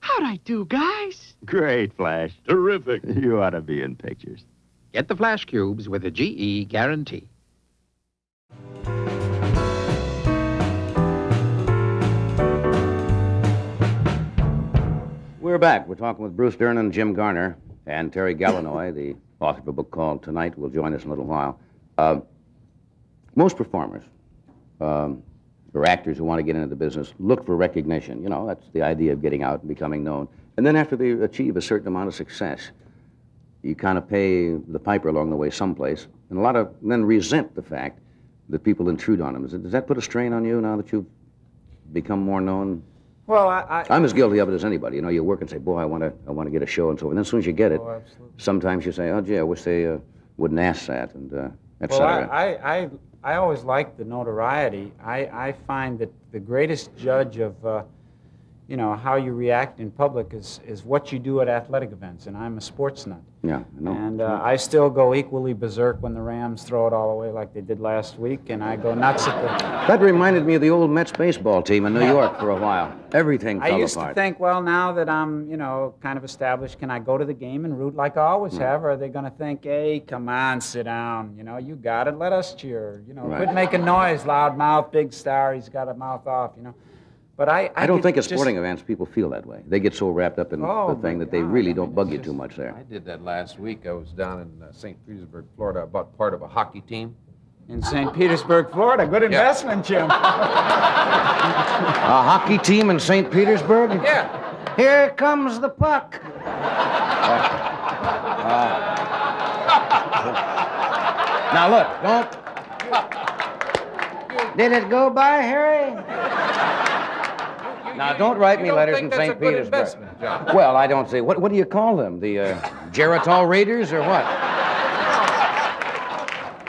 How'd I do, guys? Great, Flash. Terrific. You ought to be in pictures. Get the Flash Cubes with a GE guarantee. We're back. We're talking with Bruce Dern and Jim Garner, and Terry Gallinoy, the author of a book called Tonight, will join us in a little while. Most performers, or actors who want to get into the business, look for recognition. That's the idea of getting out and becoming known. And then after they achieve a certain amount of success, you kind of pay the piper along the way someplace, and a lot of men resent the fact that people intrude on them. Does that put a strain on you now that you've become more known? Well, I'm as guilty of it as anybody. You work and say, boy, I want to get a show and so on. And then as soon as you get it, sometimes you say, oh, gee, I wish they wouldn't ask that, and et cetera. Well, I always like the notoriety. I find that the greatest judge of, how you react in public is what you do at athletic events, and I'm a sports nut. Yeah, I know. And I still go equally berserk when the Rams throw it all away like they did last week, and I go nuts at the... That reminded me of the old Mets baseball team in New York for a while. Everything fell apart. I used to think, well, now that I'm, kind of established, can I go to the game and root like I always have? Or are they going to think, hey, come on, sit down. You got it, let us cheer. Quit making noise, loud mouth, big star, he's got a mouth off, But I don't think at sporting events people feel that way. They get so wrapped up in the thing that they really don't bug you too much there. I did that last week. I was down in St. Petersburg, Florida. I bought part of a hockey team. In St. Petersburg, Florida. Good investment, Jim. A hockey team in St. Petersburg? Yeah. Here comes the puck. Now, look, don't... Did it go by, Harry? Now, don't write me letters from St. Petersburg. Well, I don't see. What do you call them? The Geritol Raiders or what?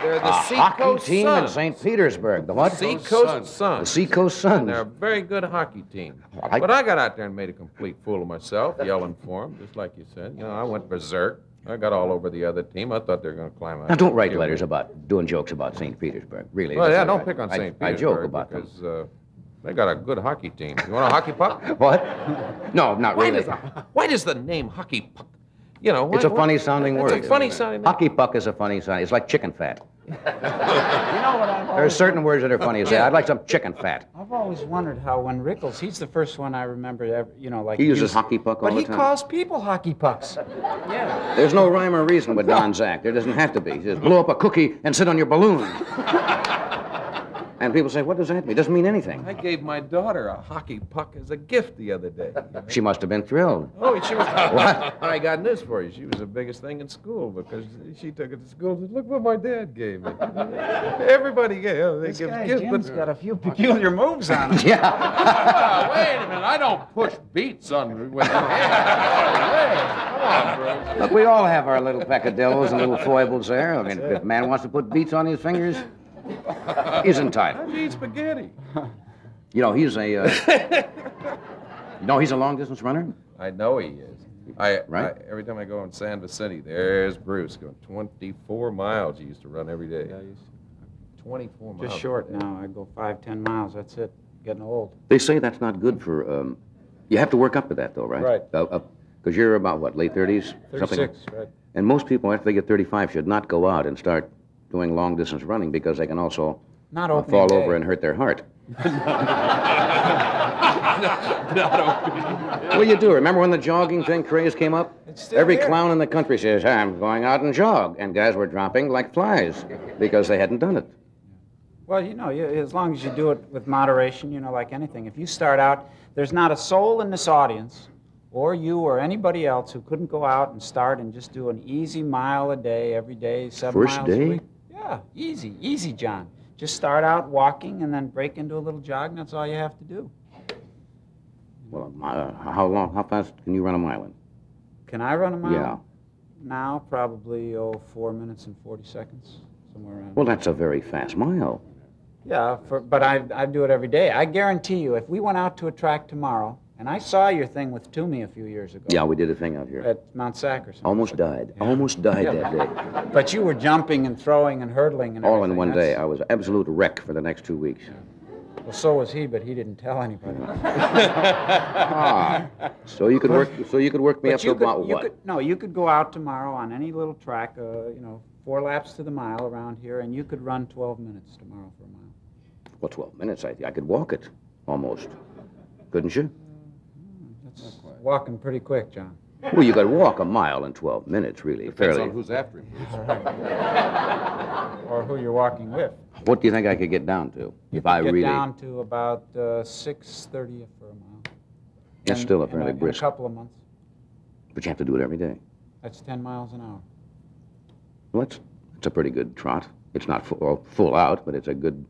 They're the hockey Seacoast team Suns. in St. Petersburg. The what? Seacoast Suns. The Seacoast Suns. They're a very good hockey team. I- But I got out there and made a complete fool of myself, yelling for them, just like you said. You know, I went berserk. I got all over the other team. I thought they were going to climb out. Now, don't write and kill letters me. about doing jokes about St. Petersburg. Really. Well, that's yeah, all don't right. pick on St. I Petersburg. joke about them. because they got a good hockey team. You want a hockey puck? What? No, not really. Why does the name hockey puck? You know, It's a funny-sounding word. It's a funny-sounding name. Hockey puck is a funny sound. It's like chicken fat. You know what I've There are always certain words that are funny. You say, I'd like some chicken fat. I've always wondered how when Rickles, he's the first one I remember ever, like... He uses hockey puck all But the he time. calls people hockey pucks. Yeah. There's no rhyme or reason with Don Zack. There doesn't have to be. He says, blow up a cookie and sit on your balloon. And people say, what does that mean? It doesn't mean anything. I gave my daughter a hockey puck as a gift the other day. She must have been thrilled. Oh, she was. What? I got news for you. She was the biggest thing in school because she took it to school and said, look what my dad gave me. Everybody gave. They This give guy gifts, Jim's got a few peculiar moves on him. Yeah. Wait a minute. I don't push beats on with my hand. Look, we all have our little peccadillos and little foibles there. I mean, if a man wants to put beats on his fingers, he's entitled. I eat spaghetti. You know, he's a... he's a long-distance runner? I know he is. Every time I go in San Vicente, there's Bruce going 24 miles. He used to run every day. 24 miles. Just short now. I go 5-10 miles. That's it. Getting old. They say that's not good for... you have to work up to that, though, right? Right. Because you're about, what, late 30s? 36, right. And most people, after they get 35, should not go out and start doing long-distance running because they can also Not opening fall day. over and hurt their heart. Not open. Well, you do. Remember when the jogging thing craze came up? still Every here. clown in the country says, I'm going out and jog. And guys were dropping like flies because they hadn't done it. Well, as long as you do it with moderation, like anything. If you start out, there's not a soul in this audience, or you or anybody else, who couldn't go out and start and just do an easy mile a day, every day, 7 First miles a day? week. Yeah, easy, John. Just start out walking and then break into a little jog, and that's all you have to do. Well, how fast can you run a mile in? Can I run a mile? Yeah. Now, probably, 4 minutes and 40 seconds, somewhere around. Well, that's a very fast mile. Yeah, but I do it every day. I guarantee you, if we went out to a track tomorrow, and I saw your thing with Toomey a few years ago. Yeah, we did a thing out here. At Mount Sac or something. Almost died. Almost died that day. But you were jumping and throwing and hurdling and All everything. in one day. I was an absolute wreck for the next 2 weeks. Well, so was he, but he didn't tell anybody. So you could work. So you could work me But up to you could- about you what? could- no, you could go out tomorrow on any little track, 4 laps to the mile around here, and you could run 12 minutes tomorrow for a mile. Well, 12 minutes. I could walk it almost. Couldn't you? That's walking pretty quick, John. Well, you could walk a mile in 12 minutes, really. Depends Fairly. on who's after him, Bruce. Or who you're walking with. What do you think I could get down to if I Get really? down to about 6:30 for a mile. That's still a fairly in brisk. a couple of months. But you have to do it every day. That's 10 miles an hour. Well, it's a pretty good trot. It's not full out, but it's a good.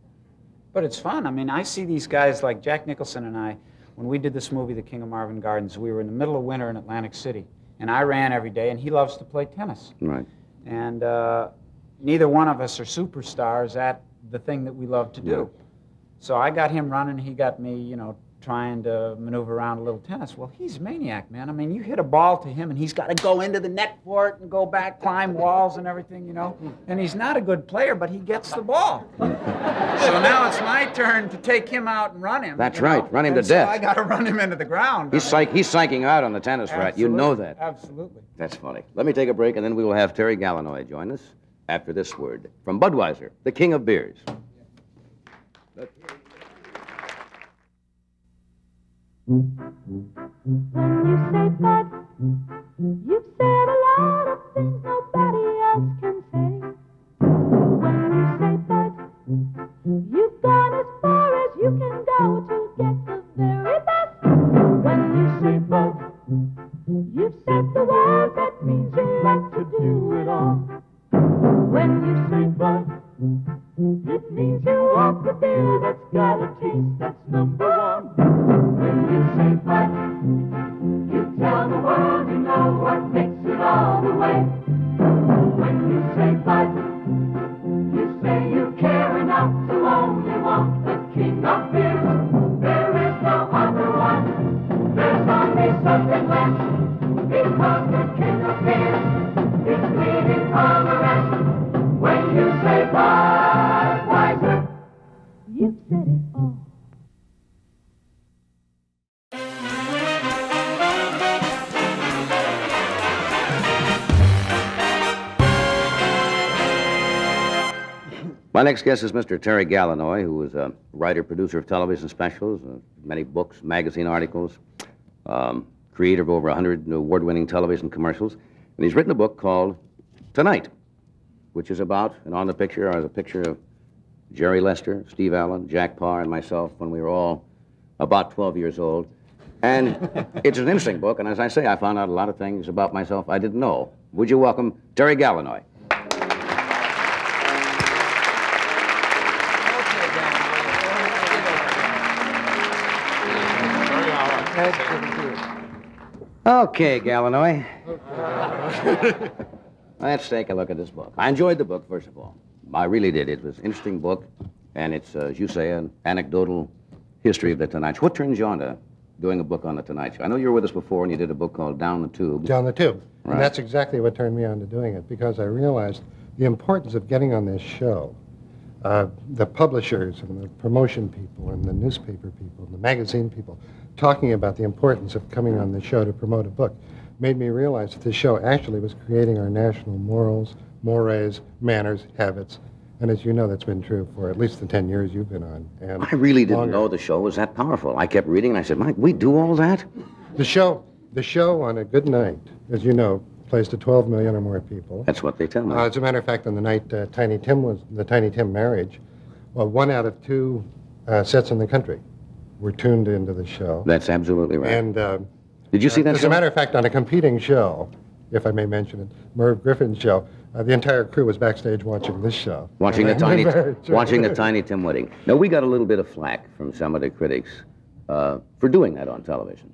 But it's fun. I mean, I see these guys like Jack Nicholson and I, when we did this movie, The King of Marvin Gardens, we were in the middle of winter in Atlantic City. And I ran every day, and he loves to play tennis. Right. And neither one of us are superstars at the thing that we love to do. So I got him running, he got me, trying to maneuver around a little tennis. Well, he's a maniac, man. I mean, you hit a ball to him, and he's got to go into the net for it and go back, climb walls and everything, And he's not a good player, but he gets the ball. So now it's my turn to take him out and run him. That's right. Run him to And so death. I got to run him into the ground. He's psyching out on the tennis rat. You know that. Absolutely. That's funny. Let me take a break, and then we will have Terry Gallinoy join us after this word from Budweiser, the king of beers. When you say Bud, you've said a lot of things nobody else can say. When you say Bud, you've gone as far as you can go to get the very best. When you say Bud, you've said the word that means you like to do it all. When you say Bud, something less. Because the king appears, he's leading all the rest. When you say Budweiser, you've said it all. My next guest is Mr. Terry Gallinoy, who is a writer, producer of television specials, many books, magazine articles, creator of over 100 award-winning television commercials. And he's written a book called Tonight, which is about, and on the picture is a picture of Jerry Lester, Steve Allen, Jack Parr, and myself when we were all about 12 years old. And it's an interesting book, and as I say, I found out a lot of things about myself I didn't know. Would you welcome Terry Gallinoy? Okay, Gallinoy. Let's take a look at this book. I enjoyed the book, first of all. I really did. It was an interesting book, and it's, as you say, an anecdotal history of the Tonight Show. What turns you on to doing a book on the Tonight Show? I know you were with us before, and you did a book called Down the Tube. Down the Tube. Right. And that's exactly what turned me on to doing it, because I realized the importance of getting on this show. The publishers and the promotion people and the newspaper people and the magazine people talking about the importance of coming on the show to promote a book made me realize that this show actually was creating our national morals, mores, manners, habits. And as you know, that's been true for at least the 10 years you've been on. And I really didn't longer. know the show was that powerful. I kept reading, and I said, Mike, we do all that? The show on a good night, as you know, plays to 12 million or more people. That's what they tell me. As a matter of fact, on the night Tiny Tim was the Tiny Tim marriage, well, 1 out of 2 sets in the country were tuned into the show. That's absolutely right. And did you see that as show? a matter of fact, on a competing show, if I may mention it, Merv Griffin's show, the entire crew was backstage watching this show. Watching the Tiny Tim wedding. Now, we got a little bit of flack from some of the critics for doing that on television.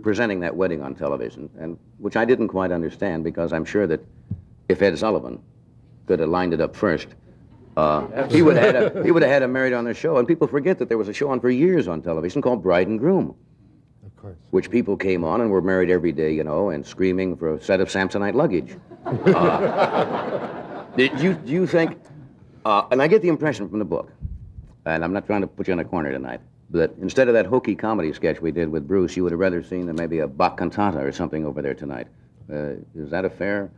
Presenting that wedding on television, and which I didn't quite understand, because I'm sure that if Ed Sullivan could have lined it up first, he would have had him married on the show. And people forget that there was a show on for years on television called Bride and Groom, of course, which people came on and were married every day, you know, and screaming for a set of Samsonite luggage. Do you think? And I get the impression from the book, and I'm not trying to put you in a corner tonight, that instead of that hokey comedy sketch we did with Bruce, you would have rather seen maybe a Bach cantata or something over there tonight. Is that a fair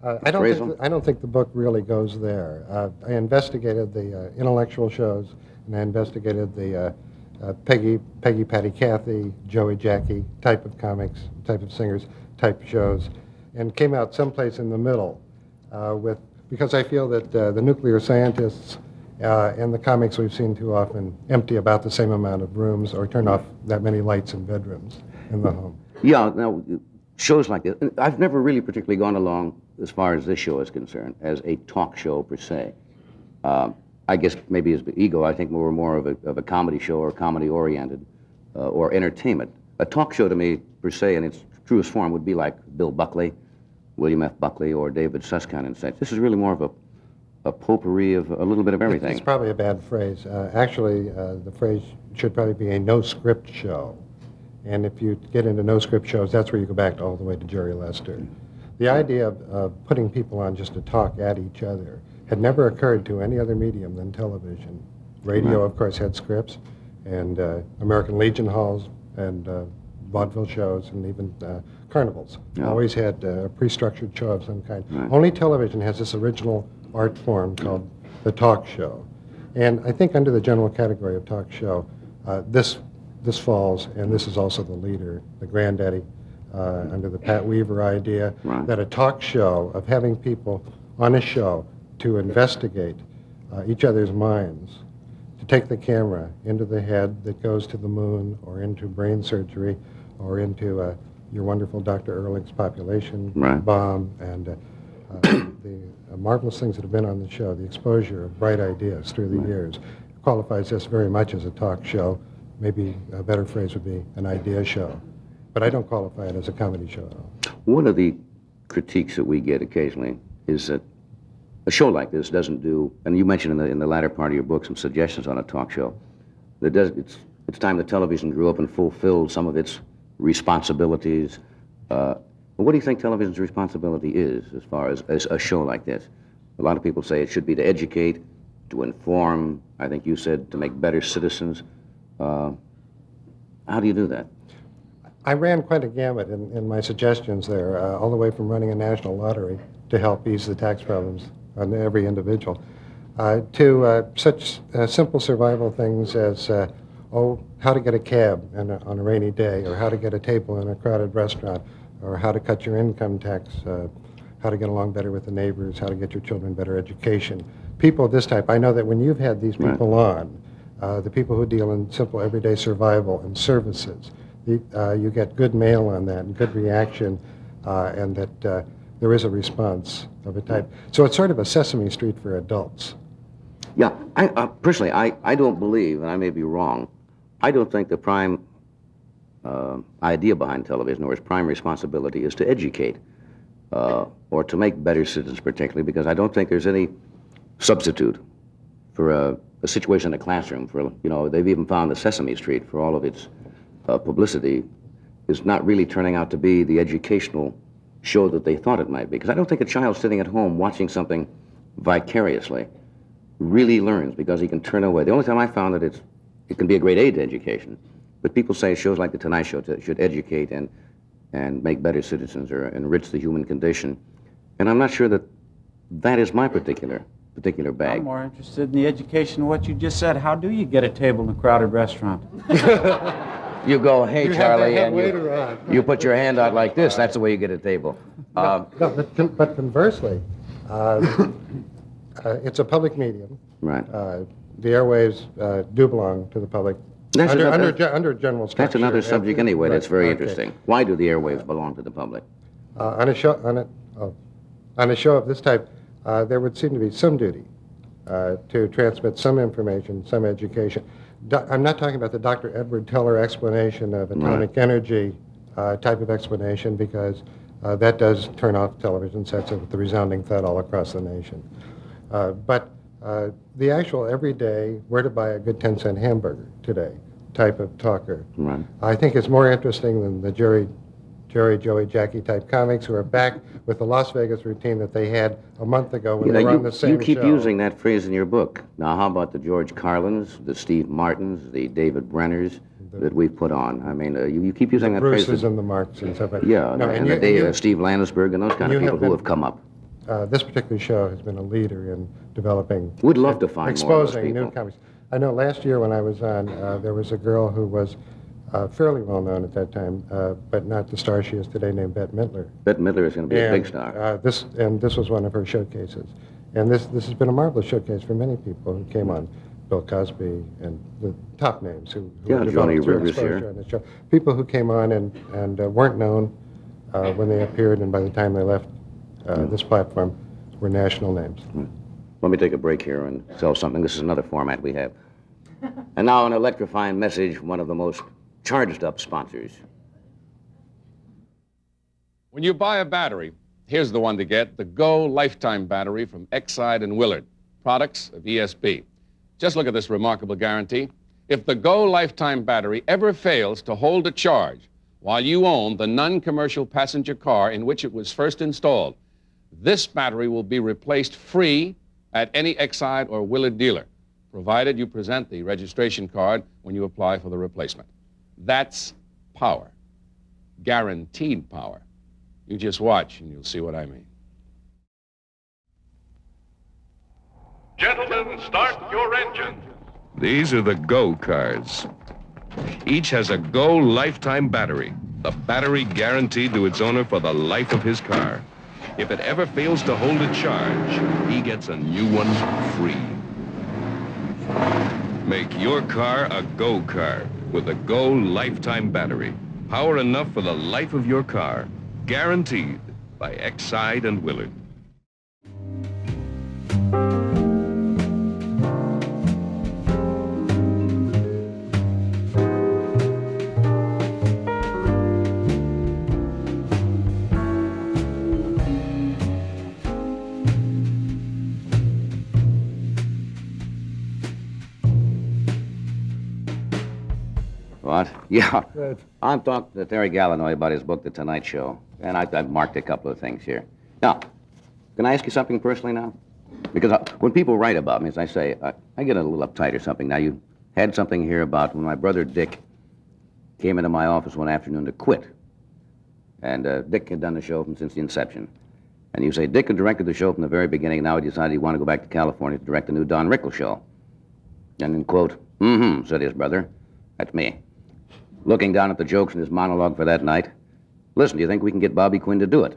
appraisal? I don't think the book really goes there. I investigated the intellectual shows, and I investigated the Peggy, Patty, Kathy, Joey, Jackie type of comics, type of singers, type shows, and came out someplace in the middle because I feel that the nuclear scientists and the comics we've seen too often empty about the same amount of rooms or turn off that many lights in bedrooms in the home. Yeah, now, shows like this, I've never really particularly gone along, as far as this show is concerned, as a talk show per se. I guess maybe as the ego, I think we're more of a comedy show or comedy-oriented or entertainment. A talk show to me, per se, in its truest form, would be like Bill Buckley, William F. Buckley, or David Susskind and such. This is really more of a potpourri of a little bit of everything. It's probably a bad phrase. Actually, the phrase should probably be a no-script show. And if you get into no-script shows, that's where you go back all the way to Jerry Lester. The idea of putting people on just to talk at each other had never occurred to any other medium than television. Radio, of course, had scripts, and American Legion halls, and vaudeville shows, and even carnivals always had a pre-structured show of some kind. Only television has this original art form called the talk show. And I think under the general category of talk show, this falls, and this is also the leader, the granddaddy, under the Pat Weaver idea, that a talk show, of having people on a show to investigate each other's minds, to take the camera into the head that goes to the moon, or into brain surgery, or into your wonderful Dr. Ehrlich's population bomb, and the marvelous things that have been on the show, the exposure of bright ideas through the years, qualifies this very much as a talk show. Maybe a better phrase would be an idea show. But I don't qualify it as a comedy show at all. One of the critiques that we get occasionally is that a show like this doesn't do, and you mentioned in the latter part of your book some suggestions on a talk show, that it's time that television grew up and fulfilled some of its responsibilities. What do you think television's responsibility is as far as a show like this? A lot of people say it should be to educate, to inform. I think you said to make better citizens. How do you do that? I ran quite a gamut in my suggestions there, all the way from running a national lottery to help ease the tax problems on every individual, to such simple survival things as, how to get a cab on a rainy day, or how to get a table in a crowded restaurant, or how to cut your income tax, how to get along better with the neighbors, how to get your children better education. People of this type, I know that when you've had these people on, the people who deal in simple everyday survival and services, you get good mail on that and good reaction, and that there is a response of a type. So it's sort of a Sesame Street for adults. Yeah, personally, I don't believe, and I may be wrong, I don't think the prime idea behind television, or its prime responsibility, is to educate or to make better citizens, particularly because I don't think there's any substitute for a situation in a classroom. For, they've even found the Sesame Street, for all of its publicity, is not really turning out to be the educational show that they thought it might be. Because I don't think a child sitting at home watching something vicariously really learns, because he can turn away. The only time I found that it can be a great aid to education, but people say shows like The Tonight Show should educate and make better citizens or enrich the human condition. And I'm not sure that is my particular bag. I'm more interested in the education of what you just said. How do you get a table in a crowded restaurant? You go, hey, You Charlie, have and the head waiter on. you put your hand out like this. That's the way you get a table. But conversely, it's a public medium. Right. The airwaves do belong to the public. Under general structure. That's another subject anyway. That's very Okay. interesting. Why do the airwaves belong to the public? On a show of this type, there would seem to be some duty to transmit some information, some education. I'm not talking about the Dr. Edward Teller explanation of atomic energy type of explanation, because that does turn off television sets with the resounding thud all across the nation. But the actual everyday, where to buy a good 10-cent hamburger today type of talker, I think is more interesting than the Jerry, Joey, Jackie type comics who are back with the Las Vegas routine that they had a month ago when they were on the same You keep show. using that phrase in your book. Now, how about the George Carlins, the Steve Martins, the David Brenners that we've put on? I mean, you keep using The that phrase. Bruces and the Marks and stuff like that. Yeah, No, and Steve Landisberg and those kind of people who have come up. This particular show has been a leader in developing... We'd love to find more of those exposing new people. comics. I know last year when I was on, there was a girl who was fairly well known at that time, but not the star she is today, named Bette Midler. Bette Midler is going to be a big star. This was one of her showcases. And this has been a marvelous showcase for many people who came on. Bill Cosby and the top names who Yeah, Johnny developed through Rivers exposure here. on the show. People who came on and weren't known when they appeared, and by the time they left this platform, were national names. Let me take a break here and sell something. This is another format we have. And now an electrifying message from one of the most charged up sponsors. When you buy a battery, here's the one to get, the Go Lifetime Battery from Exide and Willard, products of ESP. Just look at this remarkable guarantee. If the Go Lifetime Battery ever fails to hold a charge while you own the non-commercial passenger car in which it was first installed, this battery will be replaced free at any Exide or Willard dealer, provided you present the registration card when you apply for the replacement. That's power. Guaranteed power. You just watch and you'll see what I mean. Gentlemen, start your engines. These are the Go cars. Each has a Go lifetime battery, the battery guaranteed to its owner for the life of his car. If it ever fails to hold a charge, he gets a new one free. Make your car a Go car with a Go lifetime battery. Power enough for the life of your car. Guaranteed by Exide and Willard. What? Yeah. Right. I'm talking to Terry Gallinoy about his book, The Tonight Show, and I've marked a couple of things here. Now, can I ask you something personally now? Because when people write about me, as I say, I get a little uptight or something. Now, you had something here about when my brother Dick came into my office one afternoon to quit. And Dick had done the show since the inception. And you say Dick had directed the show from the very beginning, and now he decided he wanted to go back to California to direct the new Don Rickles show. And then, quote, said his brother. That's me. Looking down at the jokes in his monologue for that night. Listen, do you think we can get Bobby Quinn to do it?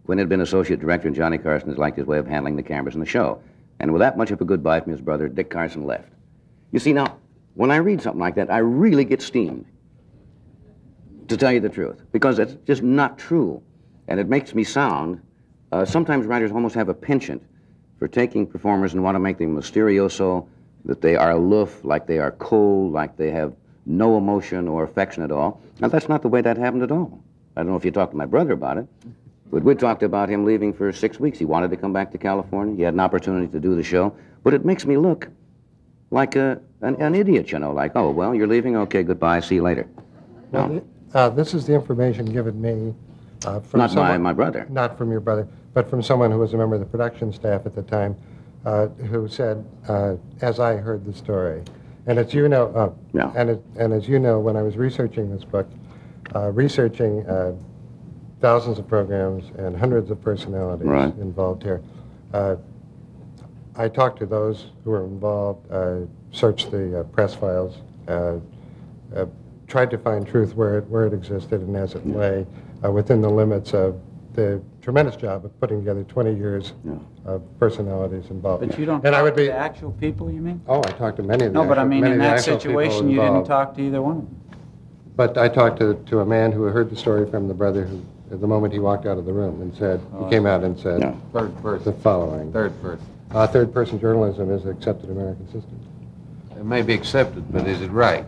Quinn had been associate director, and Johnny Carson has liked his way of handling the cameras in the show. And with that much of a goodbye from his brother, Dick Carson left. You see, now, when I read something like that, I really get steamed, to tell you the truth, because it's just not true. And it makes me sound, sometimes writers almost have a penchant for taking performers and want to make them mysterioso, that they are aloof, like they are cold, like they have no emotion or affection at all. Now, that's not the way that happened at all. I don't know if you talked to my brother about it, but we talked about him leaving for 6 weeks. He wanted to come back to California. He had an opportunity to do the show. But it makes me look like an idiot, you know, like, oh, well, you're leaving? Okay, goodbye, see you later. No. This is the information given me from Not someone, my brother. Not from your brother, but from someone who was a member of the production staff at the time, who said, as I heard the story, and as you know, and as you know, when I was researching this book, researching thousands of programs and hundreds of personalities involved here, I talked to those who were involved, searched the press files, tried to find truth where it existed and as it lay within the limits of the tremendous job of putting together 20 years of personalities involved. But you don't and talk I would to be, the actual people, you mean? Oh, I talked to many of the No, but I mean, in that actual people situation, you didn't involved. talk to either one of them. But I talked to a man who heard the story from the brother who, at the moment he walked out of the room, and said, he came out and said, Third person. the following. Third person. Third person journalism is the accepted American system. It may be accepted, but is it right?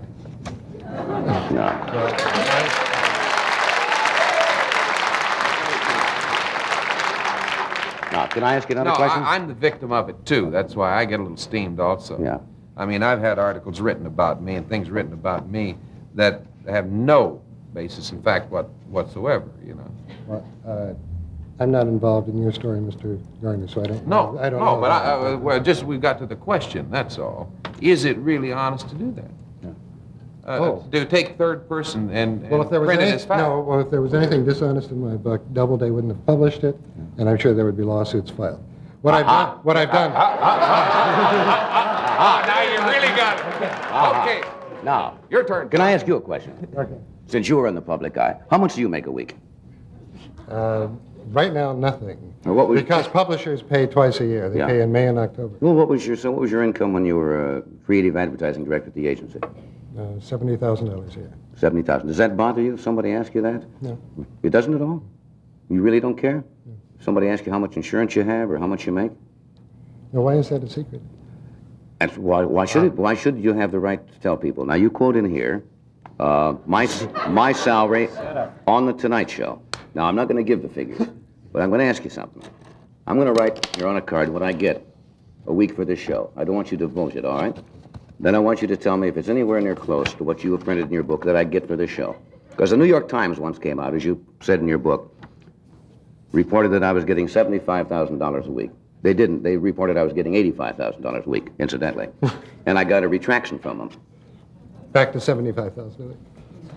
Now, can I ask you another No, question? I'm the victim of it, too. That's why I get a little steamed also. Yeah. I mean, I've had articles written about me and things written about me that have no basis in fact whatsoever, you know. Well, I'm not involved in your story, Mr. Garner, so I don't No, I don't know. but well, just we got to the question, that's all. Is it really honest to do that? To take third person and Well, if there was print it any, as fact? no, well, if there was anything dishonest in my book, Doubleday wouldn't have published it, and I'm sure there would be lawsuits filed. What I've done. Now you really got it. Okay. Now, your turn. Can I ask you a question? Okay. Since you were in the public eye, how much do you make a week? Right now, nothing. Well, what was- Because publishers pay twice a year. They Yeah. pay in May and October. Well, what was your income when you were creative advertising director at the agency? $70,000 a year. 70,000. Does that bother you? Somebody ask you that? No. It doesn't at all? You really don't care? Somebody ask you how much insurance you have or how much you make? Now, why is that a secret? That's why should you have the right to tell people? Now, you quote in here, my salary on The Tonight Show. Now, I'm not going to give the figures, but I'm going to ask you something. I'm going to write here on a card what I get a week for this show. I don't want you to divulge it, all right? Then I want you to tell me if it's anywhere near close to what you have printed in your book that I get for this show. Because the New York Times once came out, as you said in your book, reported that I was getting $75,000 a week. They didn't. They reported I was getting $85,000 a week, incidentally. And I got a retraction from them. Back to $75,000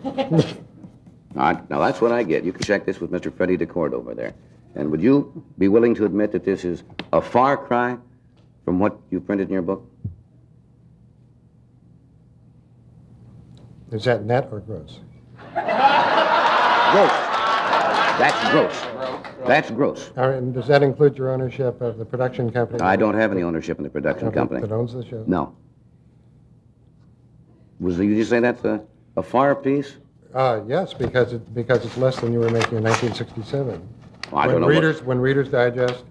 a week. All right, now that's what I get. You can check this with Mr. Freddie DeCord over there. And would you be willing to admit that this is a far cry from what you printed in your book? Is that net or gross? Gross. That's gross. That's gross. All right, and does that include your ownership of the production company? I don't have any ownership in the production company. That owns the show? No. Did you say that's a far piece? Yes, because it's less than you were making in 1967. Well, I don't know When Reader's Digest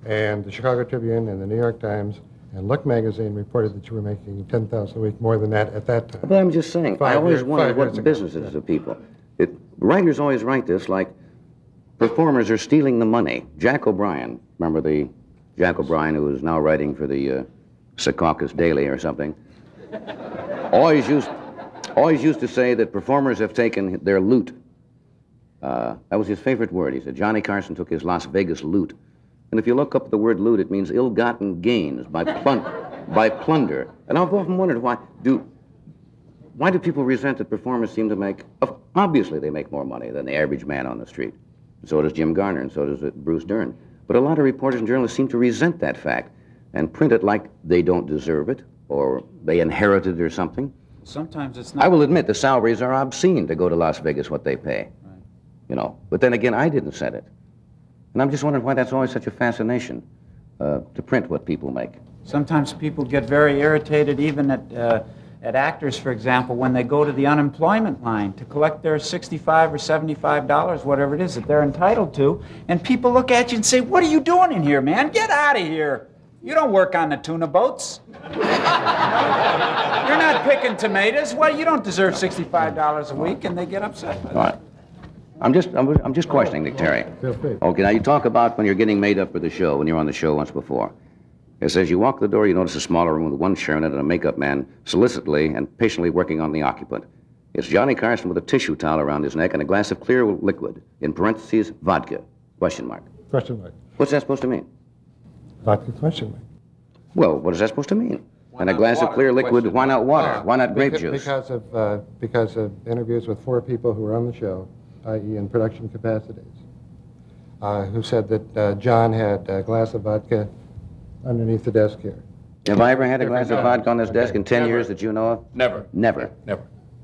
and the Chicago Tribune and the New York Times and Look magazine reported that you were making $10,000 a week more than that at that time. But I'm just saying, I always wondered what business it is of people. Writers always write this like performers are stealing the money. Jack O'Brien, remember the Jack O'Brien who is now writing for the Secaucus Daily or something, always used always used to say that performers have taken their loot. That was his favorite word. He said Johnny Carson took his Las Vegas loot. And if you look up the word loot, it means ill-gotten gains by plunder. And I've often wondered why do people resent that performers seem to make... Obviously, they make more money than the average man on the street. So does Jim Garner, and so does Bruce Dern. But a lot of reporters and journalists seem to resent that fact and print it like they don't deserve it, or they inherited it or something. Sometimes it's not... I will admit the salaries are obscene to go to Las Vegas, what they pay. Right. You know, but then again, I didn't set it. And I'm just wondering why that's always such a fascination, to print what people make. Sometimes people get very irritated even at actors, for example, when they go to the unemployment line to collect their $65 or $75, whatever it is that they're entitled to, and people look at you and say, "What are you doing in here, man? Get out of here. You don't work on the tuna boats. You're not picking tomatoes. Well, you don't deserve $65 a week," and they get upset. All right. I'm just questioning, Nick Terry. Okay, now you talk about when you're getting made up for the show, when you're on the show once before. It says you walk the door, you notice a smaller room with one chair in it and a makeup man solicitly and patiently working on the occupant. It's Johnny Carson with a tissue towel around his neck and a glass of clear liquid, in parentheses, vodka, question mark. Question mark. What's that supposed to mean? Vodka, question mark. Well, what is that supposed to mean? And a glass of clear liquid, why not water? Why not grape juice? Because of interviews with 4 people who were on the show, i.e. in production capacities, who said that John had a glass of vodka underneath the desk here. Have I ever had a glass of vodka on this desk in 10 years that you know of? Never. Never. Never.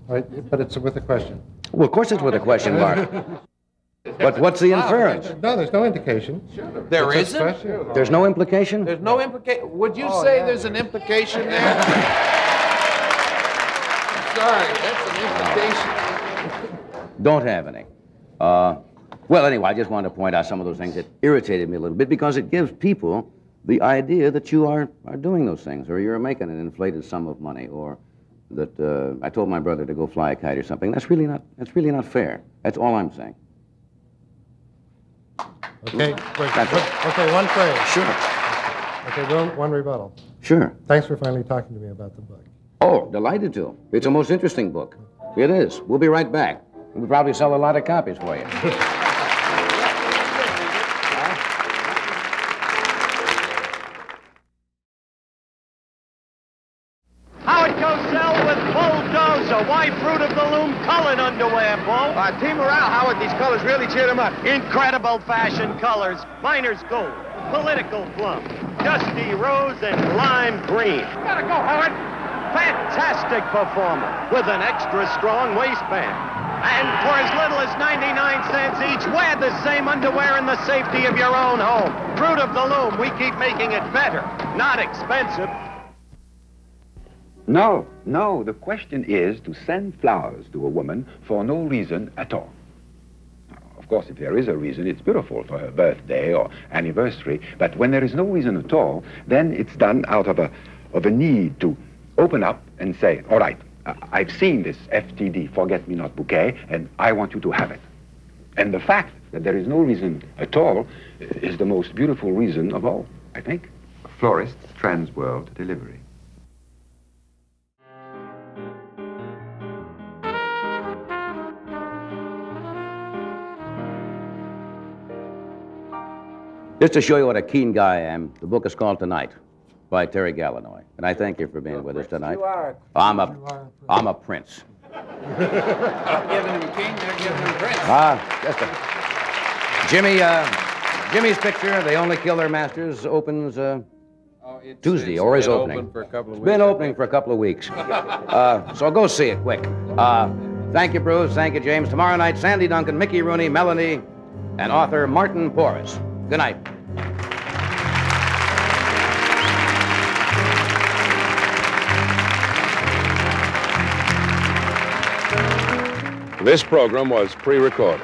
All right, but it's with a question. Well, of course it's with a question mark. But what's the inference? No, there's no indication. There It's a isn't? question. There's no implication? There's no implication. Would you say there's an implication there? Sorry, that's an implication. Don't have any. Well, anyway, I just wanted to point out some of those things that irritated me a little bit because it gives people the idea that you are doing those things, or you're making an inflated sum of money, or that I told my brother to go fly a kite or something. That's really not fair. That's all I'm saying. Okay, okay, one phrase. Sure. Okay, one rebuttal. Sure. Thanks for finally talking to me about the book. Oh, delighted to. It's a most interesting book. It is. We'll be right back. We'll probably sell a lot of copies for you. Howard Cosell with Bulldozer. Why Fruit of the Loom colored underwear, Bull? Team morale, Howard. These colors really cheered him up. Incredible fashion colors. Miner's gold, political plum, dusty rose, and lime green. Gotta go, Howard. Fantastic performer with an extra strong waistband. And for as little as 99 cents each, wear the same underwear in the safety of your own home. Fruit of the Loom, we keep making it better, not expensive. No, the question is to send flowers to a woman for no reason at all. Of course, if there is a reason, it's beautiful for her birthday or anniversary, but when there is no reason at all, then it's done out of a need to open up and say, all right, I've seen this FTD, forget-me-not bouquet, and I want you to have it. And the fact that there is no reason at all is the most beautiful reason of all, I think. Florist's Transworld Delivery. Just to show you what a keen guy I am, the book is called Tonight by Terry Gallinoy. And I thank you for being with us tonight. You are. I'm a prince. Not giving him king, they're giving him prince. Jimmy's picture, They Only Kill Their Masters, opens Tuesday, or is opening. It's been opening for a couple of weeks. So go see it quick. Thank you, Bruce. Thank you, James. Tomorrow night, Sandy Duncan, Mickey Rooney, Melanie, and author Martin Porras. Good night. This program was pre-recorded.